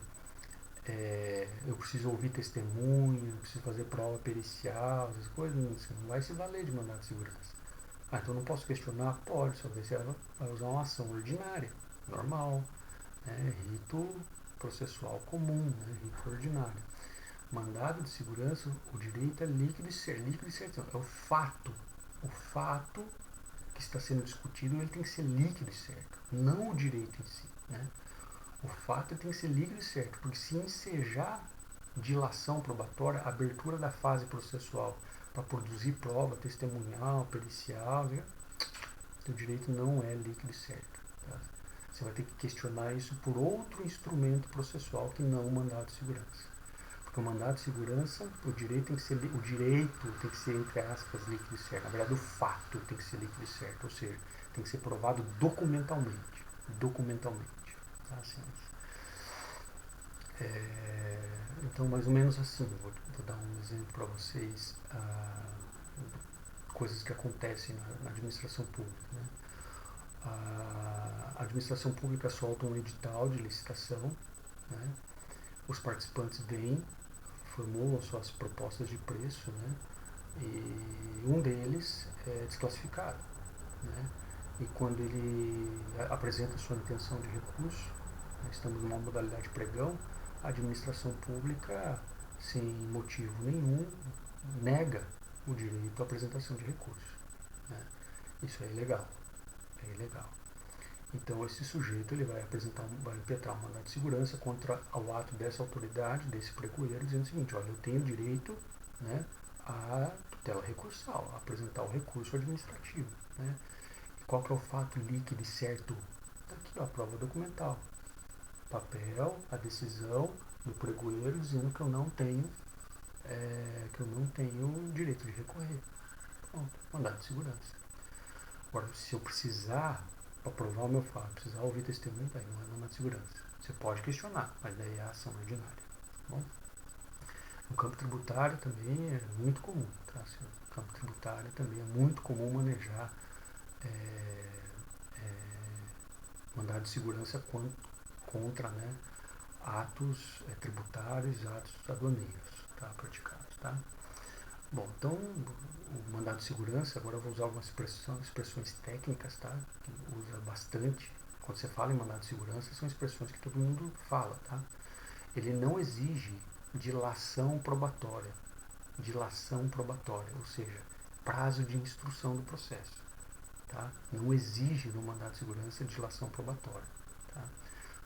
eu preciso ouvir testemunha, eu preciso fazer prova pericial, essas coisas, não vai se valer de mandado de segurança. Ah, então não posso questionar? Pode, só que ela vai usar uma ação ordinária, normal, né? Rito processual comum, né? Rito ordinário. Mandado de segurança, o direito é líquido e certo. É o fato que está sendo discutido, ele tem que ser líquido e certo, não o direito em si, né? O fato tem que ser líquido e certo, porque se ensejar dilação probatória, abertura da fase processual para produzir prova testemunhal, pericial, né? O direito não é líquido e certo. Tá? Você vai ter que questionar isso por outro instrumento processual que não o mandado de segurança. Porque o mandado de segurança, o direito tem que ser, entre aspas, líquido e certo. Na verdade, o fato tem que ser líquido e certo, ou seja, tem que ser provado documentalmente. Documentalmente. Tá, senhores? Então, mais ou menos assim, vou dar um exemplo para vocês, coisas que acontecem na administração pública. Né? A administração pública solta um edital de licitação, né? Os participantes vêm, formulam suas propostas de preço, né? E um deles é desclassificado, né? E quando ele apresenta sua intenção de recurso, né, estamos numa modalidade pregão, a administração pública, sem motivo nenhum, nega o direito à apresentação de recurso. Né? Isso é ilegal. É ilegal. Então esse sujeito ele vai impetrar um mandado de segurança contra o ato dessa autoridade, desse pregoeiro, dizendo o seguinte: olha, eu tenho direito, né, à tutela recursal, a apresentar o recurso administrativo. Né? E qual que é o fato líquido e certo? Está aqui, ó, a prova documental. Papel, a decisão do pregoeiro dizendo que eu não tenho direito de recorrer. Pronto, mandado de segurança. Agora, se eu precisar, para provar o meu fato, precisar ouvir testemunho, daí não é mandado de segurança. Você pode questionar, mas daí é a ação ordinária. Tá bom? No campo tributário também é muito comum. Tá? No campo tributário também é muito comum manejar é, mandado de segurança contra, né, atos tributários, atos aduaneiros, tá, praticados. Tá? Bom, então o mandado de segurança, agora eu vou usar algumas expressões técnicas, tá? Que usa bastante. Quando você fala em mandado de segurança, são expressões que todo mundo fala, tá? Ele não exige dilação probatória. Dilação probatória, ou seja, prazo de instrução do processo. Tá? Não exige no mandado de segurança dilação probatória. Tá?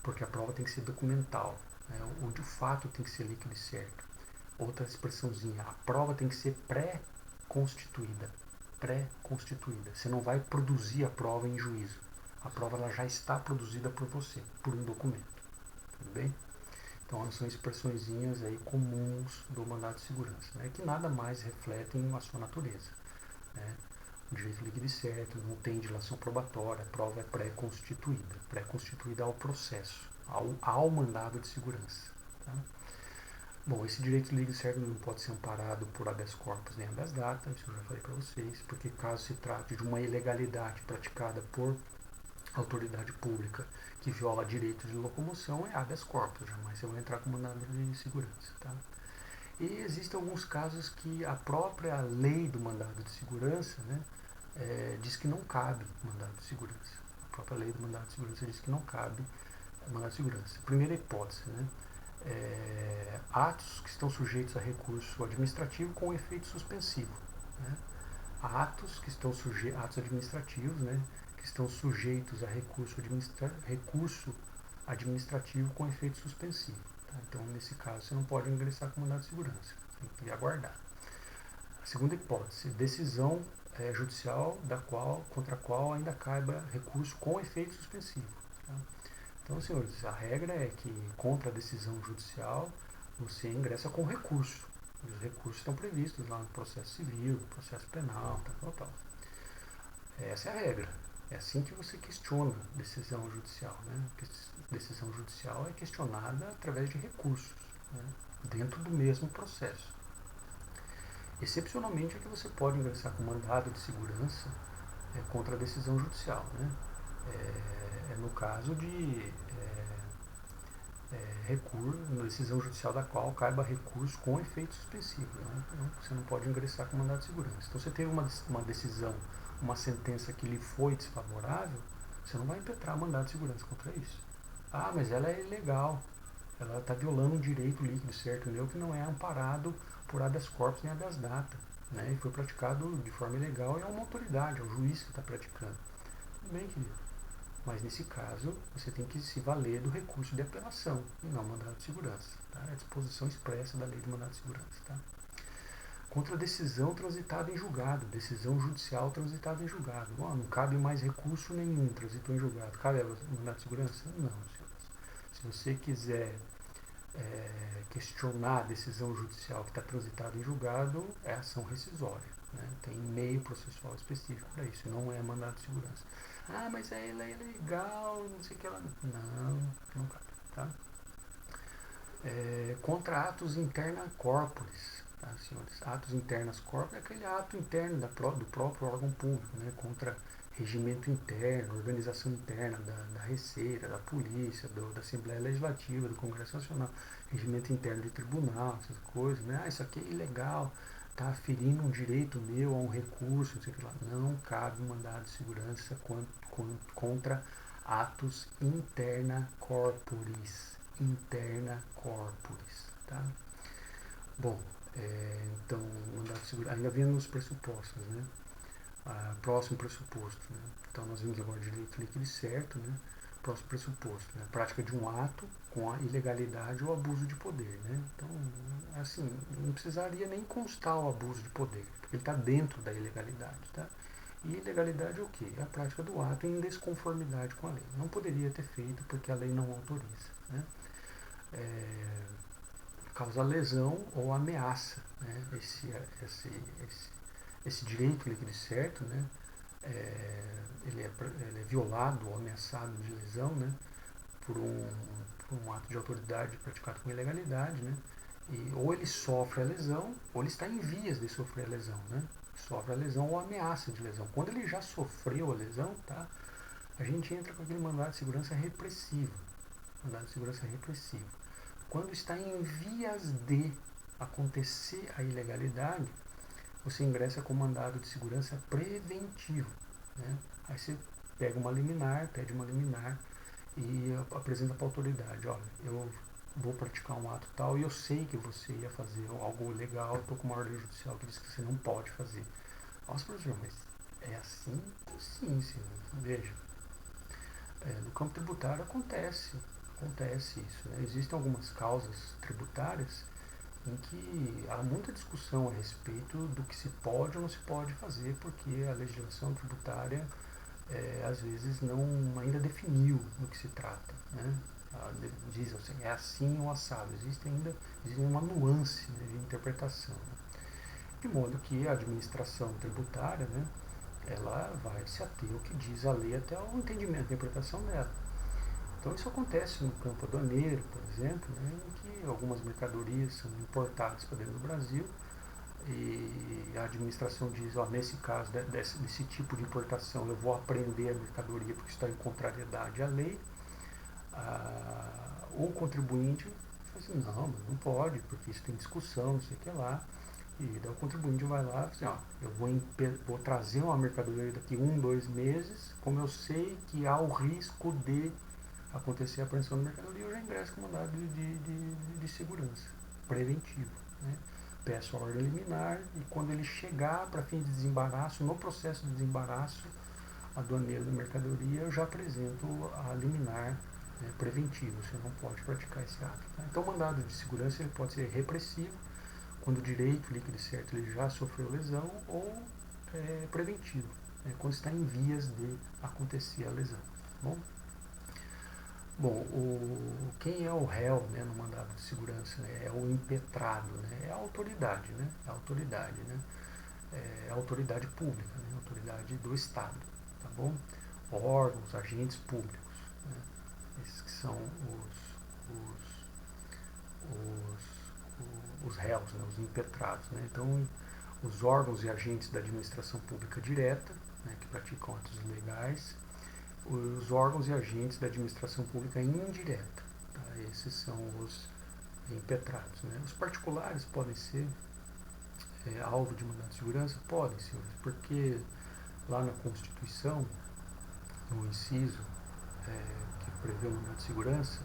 Porque a prova tem que ser documental. Né? O fato tem que ser líquido e certo. Outra expressãozinha, a prova tem que ser pré-constituída. Pré-constituída. Você não vai produzir a prova em juízo. A prova ela já está produzida por você, por um documento. Tudo bem? Então são expressõezinhas aí comuns do mandado de segurança, né, que nada mais refletem a sua natureza. Né? O direito líquido e certo, não tem dilação probatória, a prova é pré-constituída ao processo, ao mandado de segurança. Tá? Bom, esse direito líquido e certo não pode ser amparado por habeas corpus nem habeas data, isso eu já falei para vocês, porque caso se trate de uma ilegalidade praticada por autoridade pública que viola direito de locomoção, é habeas corpus, jamais você vai entrar com mandado de segurança. Tá? E existem alguns casos que a própria lei do mandado de segurança, né, diz que não cabe mandado de segurança. A própria lei do mandado de segurança diz que não cabe mandado de segurança. Primeira hipótese, né, atos que estão sujeitos a recurso administrativo com efeito suspensivo. Né? Atos que estão atos administrativos, né, que estão sujeitos a recurso administrativo com efeito suspensivo. Tá? Então, nesse caso, você não pode ingressar com mandado de segurança, tem que aguardar. A segunda hipótese, decisão judicial contra a qual ainda caiba recurso com efeito suspensivo. Tá? Então, senhores, a regra é que contra a decisão judicial você ingressa com recurso. Os recursos estão previstos lá no processo civil, processo penal, tal. Essa é a regra. É assim que você questiona decisão judicial. Né? Decisão judicial é questionada através de recursos, né? Dentro do mesmo processo. Excepcionalmente é que você pode ingressar com mandado de segurança contra a decisão judicial. Né? No caso de recurso, decisão judicial da qual caiba recurso com efeito suspensivo. Você não pode ingressar com mandado de segurança. Então, você teve uma decisão, uma sentença que lhe foi desfavorável, você não vai impetrar mandado de segurança contra isso. Ah, mas ela é ilegal. Ela está violando um direito líquido certo meu que não é amparado por habeas corpus nem habeas data. Né? E foi praticado de forma ilegal e é uma autoridade, é o juiz que está praticando. Tudo bem, querido. Mas nesse caso, você tem que se valer do recurso de apelação e não mandado de segurança. Tá? É a disposição expressa da lei de mandado de segurança. Tá? Contra decisão transitada em julgado, decisão judicial transitada em julgado. Não cabe mais recurso nenhum, transitou em julgado. Cabe mandado de segurança? Não, senhores. Se você quiser questionar a decisão judicial que está transitada em julgado, é ação rescisória. Né? Tem meio processual específico para isso, não é mandado de segurança. Ah, mas ela é legal, não sei o que ela. Não cabe. Tá? Contra atos interna corporis, tá, senhores? Atos internas corporis é aquele ato interno do próprio órgão público, né? Contra regimento interno, organização interna da Receita, da Polícia, da Assembleia Legislativa, do Congresso Nacional, regimento interno de tribunal, essas coisas, né? Ah, isso aqui é ilegal, está ferindo um direito meu a um recurso, não sei o que lá. Não cabe mandado de segurança contra atos interna corporis. Interna corporis, tá? Bom, então, mandado de segurança, ainda vendo nos pressupostos, né? Próximo pressuposto, né? Então, nós vimos agora direito líquido certo, né? Próximo pressuposto, né? Prática de um ato com a ilegalidade ou abuso de poder, né? Então, assim, não precisaria nem constar o abuso de poder, porque ele está dentro da ilegalidade, tá? E ilegalidade é o quê? É a prática do ato em desconformidade com a lei. Não poderia ter feito porque a lei não autoriza, né? Causa lesão ou ameaça, né? Esse direito líquido certo, né? Ele é violado ou ameaçado de lesão, né? Por um ato de autoridade praticado com ilegalidade, né? Ou ele sofre a lesão, ou ele está em vias de sofrer a lesão, né? Sofre a lesão ou ameaça de lesão. Quando ele já sofreu a lesão, tá? A gente entra com aquele mandado de segurança repressivo. Mandado de segurança repressivo. Quando está em vias de acontecer a ilegalidade, você ingressa com mandado de segurança preventivo. Né? Aí você pega uma liminar, pede uma liminar e apresenta para a autoridade. Olha, eu vou praticar um ato tal e eu sei que você ia fazer algo legal, eu estou com uma ordem judicial que diz que você não pode fazer. Nossa, professor, mas é assim? Sim, sim. Veja, no campo tributário acontece isso. Né? Existem algumas causas tributárias em que há muita discussão a respeito do que se pode ou não se pode fazer, porque a legislação tributária às vezes não ainda definiu do que se trata. Né? Diz assim, é assim ou assado. Existe uma nuance, né, de interpretação. Né? De modo que a administração tributária, né, ela vai se ater ao que diz a lei até o entendimento, a interpretação dela. Então isso acontece no campo aduaneiro, por exemplo, né, em que algumas mercadorias são importadas para dentro do Brasil e a administração diz, ó, nesse caso desse tipo de importação eu vou apreender a mercadoria porque está em contrariedade à lei. O contribuinte fala assim, não, mas não pode, porque isso tem discussão, não sei o que lá. E daí o contribuinte vai lá e fala assim, ó, eu vou trazer uma mercadoria daqui 2 meses, como eu sei que há o risco de acontecer a apreensão da mercadoria, eu já ingresso com mandado de segurança preventivo. Né? Peço a ordem liminar e quando ele chegar para fim de desembaraço, no processo de desembaraço aduaneiro da mercadoria, eu já apresento a liminar, né, preventivo. Você não pode praticar esse ato. Tá? Então, o mandado de segurança ele pode ser repressivo, quando o direito líquido certo ele já sofreu lesão, ou preventivo, né, quando está em vias de acontecer a lesão. Bom, quem é o réu, né, no mandado de segurança, né, é o impetrado, né, é a autoridade, né, é a autoridade pública, né, a autoridade do Estado, tá bom? Órgãos, agentes públicos, né, esses que são os réus, né, os impetrados, né? Então, os órgãos e agentes da administração pública direta, né, que praticam atos legais, os órgãos e agentes da administração pública indireta. Tá? Esses são os impetrados. Né? Os particulares podem ser alvo de mandado de segurança? Podem, senhores, porque lá na Constituição, no inciso que prevê o mandado de segurança,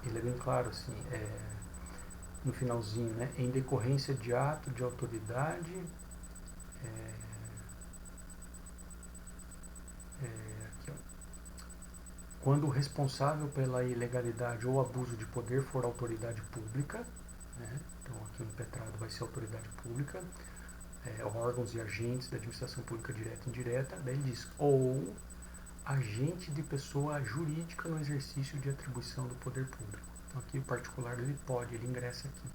ele é bem claro, assim, no finalzinho, né, em decorrência de ato de autoridade, aqui, ó, quando o responsável pela ilegalidade ou abuso de poder for autoridade pública, né, então aqui o impetrado vai ser autoridade pública, órgãos e agentes da administração pública direta e indireta, daí ele diz, ou agente de pessoa jurídica no exercício de atribuição do poder público. Então aqui o particular ele ingressa aqui.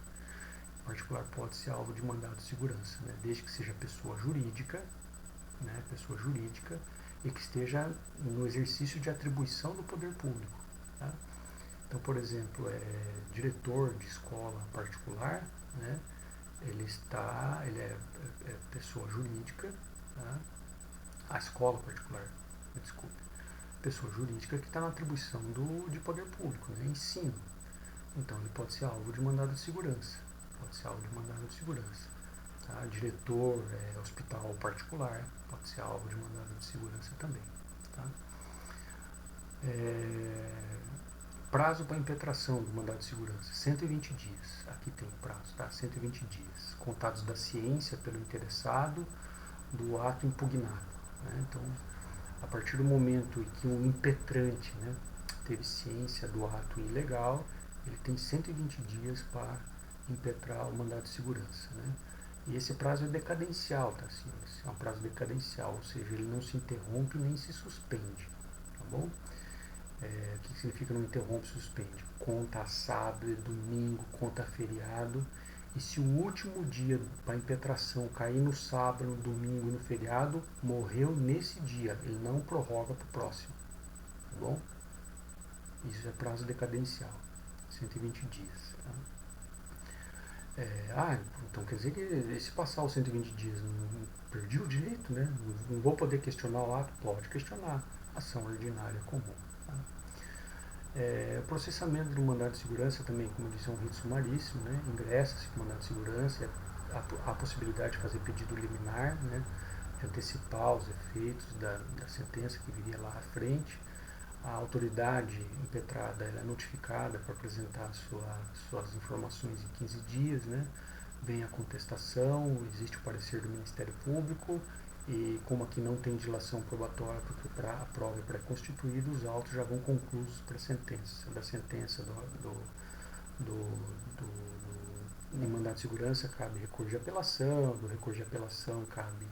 O particular pode ser alvo de mandado de segurança, né, desde que seja pessoa jurídica, e que esteja no exercício de atribuição do poder público. Tá? Então, por exemplo, diretor de escola particular, né, ele é pessoa jurídica, tá? A escola particular, desculpe, pessoa jurídica que está na atribuição de poder público, né, ensino. Então, ele pode ser alvo de mandado de segurança. Tá? Diretor, hospital particular, pode ser alvo de mandado de segurança também. Tá? Prazo para impetração do mandado de segurança, 120 dias. Aqui tem o prazo, tá? 120 dias. Contados da ciência pelo interessado do ato impugnado. Né? Então, a partir do momento em que um impetrante, né, teve ciência do ato ilegal, ele tem 120 dias para impetrar o mandado de segurança. Né? E esse prazo é decadencial, tá, senhores? É um prazo decadencial, ou seja, ele não se interrompe nem se suspende. Tá bom? O que significa não interrompe e suspende? Conta sábado, domingo, conta feriado. E se o último dia para impetração cair no sábado, no domingo, no feriado, morreu nesse dia. Ele não prorroga para o próximo. Tá bom? Isso é prazo decadencial. 120 dias. Tá? Então quer dizer que se passar os 120 dias, não perdi o direito, né? Não vou poder questionar o ato? Pode questionar. Ação ordinária comum. Tá? O processamento do mandado de segurança também, como eu disse, é um rito sumaríssimo, né? Ingressa-se com o mandado de segurança, há a possibilidade de fazer pedido liminar, né? De antecipar os efeitos da sentença que viria lá à frente. A autoridade impetrada é notificada para apresentar suas informações em 15 dias, né? Vem a contestação, existe o parecer do Ministério Público e como aqui não tem dilação probatória porque a prova é pré-constituída, os autos já vão conclusos para a sentença. Da sentença do mandado de segurança cabe recurso de apelação, do recurso de apelação cabe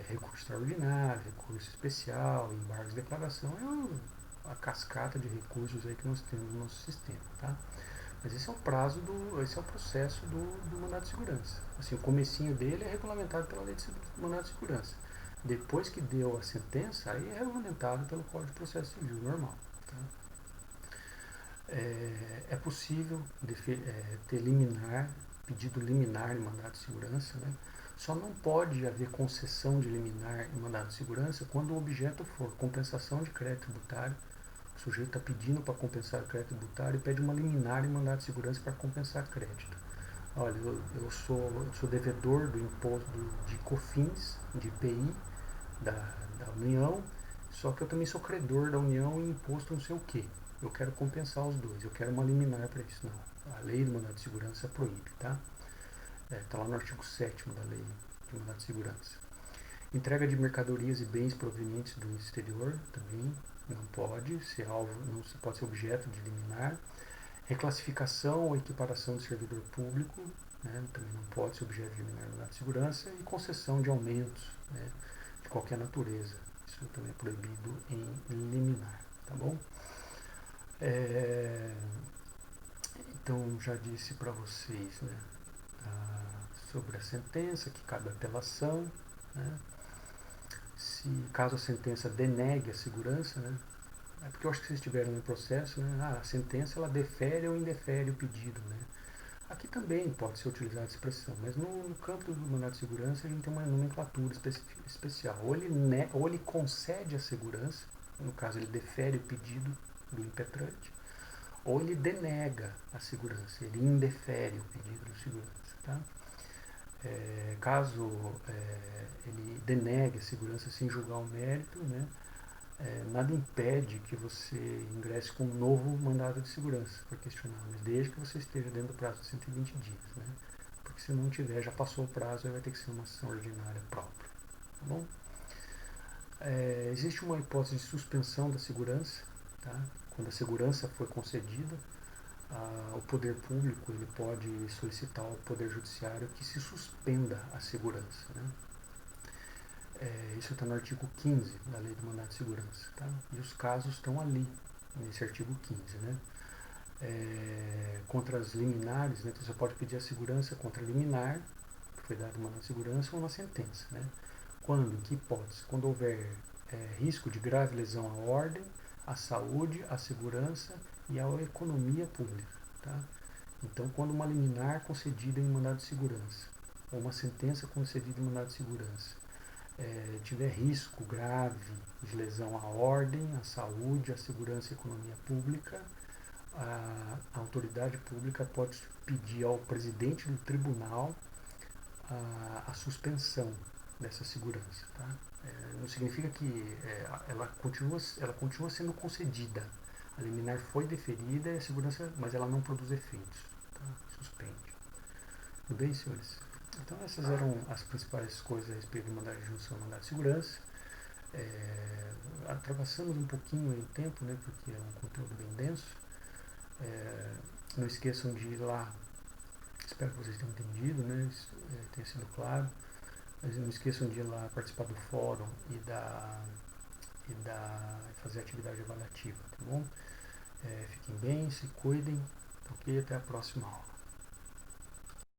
recurso extraordinário, recurso especial, embargos de declaração, é a cascata de recursos aí que nós temos no nosso sistema, tá? Mas esse é o prazo esse é o processo do mandado de segurança. Assim, o comecinho dele é regulamentado pela lei de mandado de segurança. Depois que deu a sentença, aí é regulamentado pelo Código de Processo Civil normal. Tá? É possível ter liminar, pedido liminar em mandado de segurança, né? Só não pode haver concessão de liminar em mandado de segurança quando o objeto for compensação de crédito tributário. O sujeito está pedindo para compensar o crédito tributário e pede uma liminar em mandado de segurança para compensar crédito. Olha, eu sou devedor do imposto de COFINS, de IPI da União, só que eu também sou credor da União em imposto não sei o quê. Eu quero compensar os dois, eu quero uma liminar para isso. Não, a lei do mandado de segurança proíbe, tá? Está lá no artigo 7º da lei de mandado de segurança. Entrega de mercadorias e bens provenientes do exterior também não pode ser alvo, não pode ser objeto de liminar. Reclassificação ou equiparação de servidor público, né, também não pode ser objeto de liminar no mandado de segurança. E concessão de aumentos, né, de qualquer natureza. Isso também é proibido em liminar, tá bom? Então, já disse para vocês, né, sobre a sentença, que cabe apelação, né? Caso a sentença denegue a segurança, né? É porque eu acho que vocês estiveram no processo, né? A sentença ela defere ou indefere o pedido, né? Aqui também pode ser utilizada a expressão, mas no campo do mandado de segurança a gente tem uma nomenclatura especial. Ou ele concede a segurança, no caso ele defere o pedido, do impetrante, ou ele denega a segurança, ele indefere o pedido de segurança. Tá? Caso ele denegue a segurança sem julgar o mérito, né, nada impede que você ingresse com um novo mandado de segurança para questionar, mas desde que você esteja dentro do prazo de 120 dias. Né? Porque se não tiver, já passou o prazo, aí vai ter que ser uma ação ordinária própria. Tá bom? Existe uma hipótese de suspensão da segurança. Tá? Quando a segurança foi concedida, o poder público ele pode solicitar ao poder judiciário que se suspenda a segurança. Né? Isso está no artigo 15 da Lei do Mandado de Segurança. Tá? E os casos estão ali, nesse artigo 15. Né? Contra as liminares, né? Então você pode pedir a segurança contra a liminar, que foi dado uma mandado de segurança, ou uma sentença. Né? Quando? Em que hipótese? Quando houver risco de grave lesão à ordem, à saúde, à segurança e à economia pública. Tá? Então, quando uma liminar concedida em mandado de segurança, ou uma sentença concedida em mandado de segurança, tiver risco grave de lesão à ordem, à saúde, à segurança e à economia pública, a autoridade pública pode pedir ao presidente do tribunal a suspensão dessa segurança. Tá? Não significa que ela continua sendo concedida. A liminar foi deferida, a segurança, mas ela não produz efeitos. Tá? Suspende. Tudo bem, senhores? Então essas eram as principais coisas a respeito do mandado de junção e mandado de segurança. Ultrapassamos um pouquinho o tempo, né, porque é um conteúdo bem denso. Não esqueçam de ir lá, espero que vocês tenham entendido, né, tenha sido claro. Mas não esqueçam de ir lá participar do fórum e fazer atividade avaliativa, tá bom? Fiquem bem, se cuidem, ok? Até a próxima aula.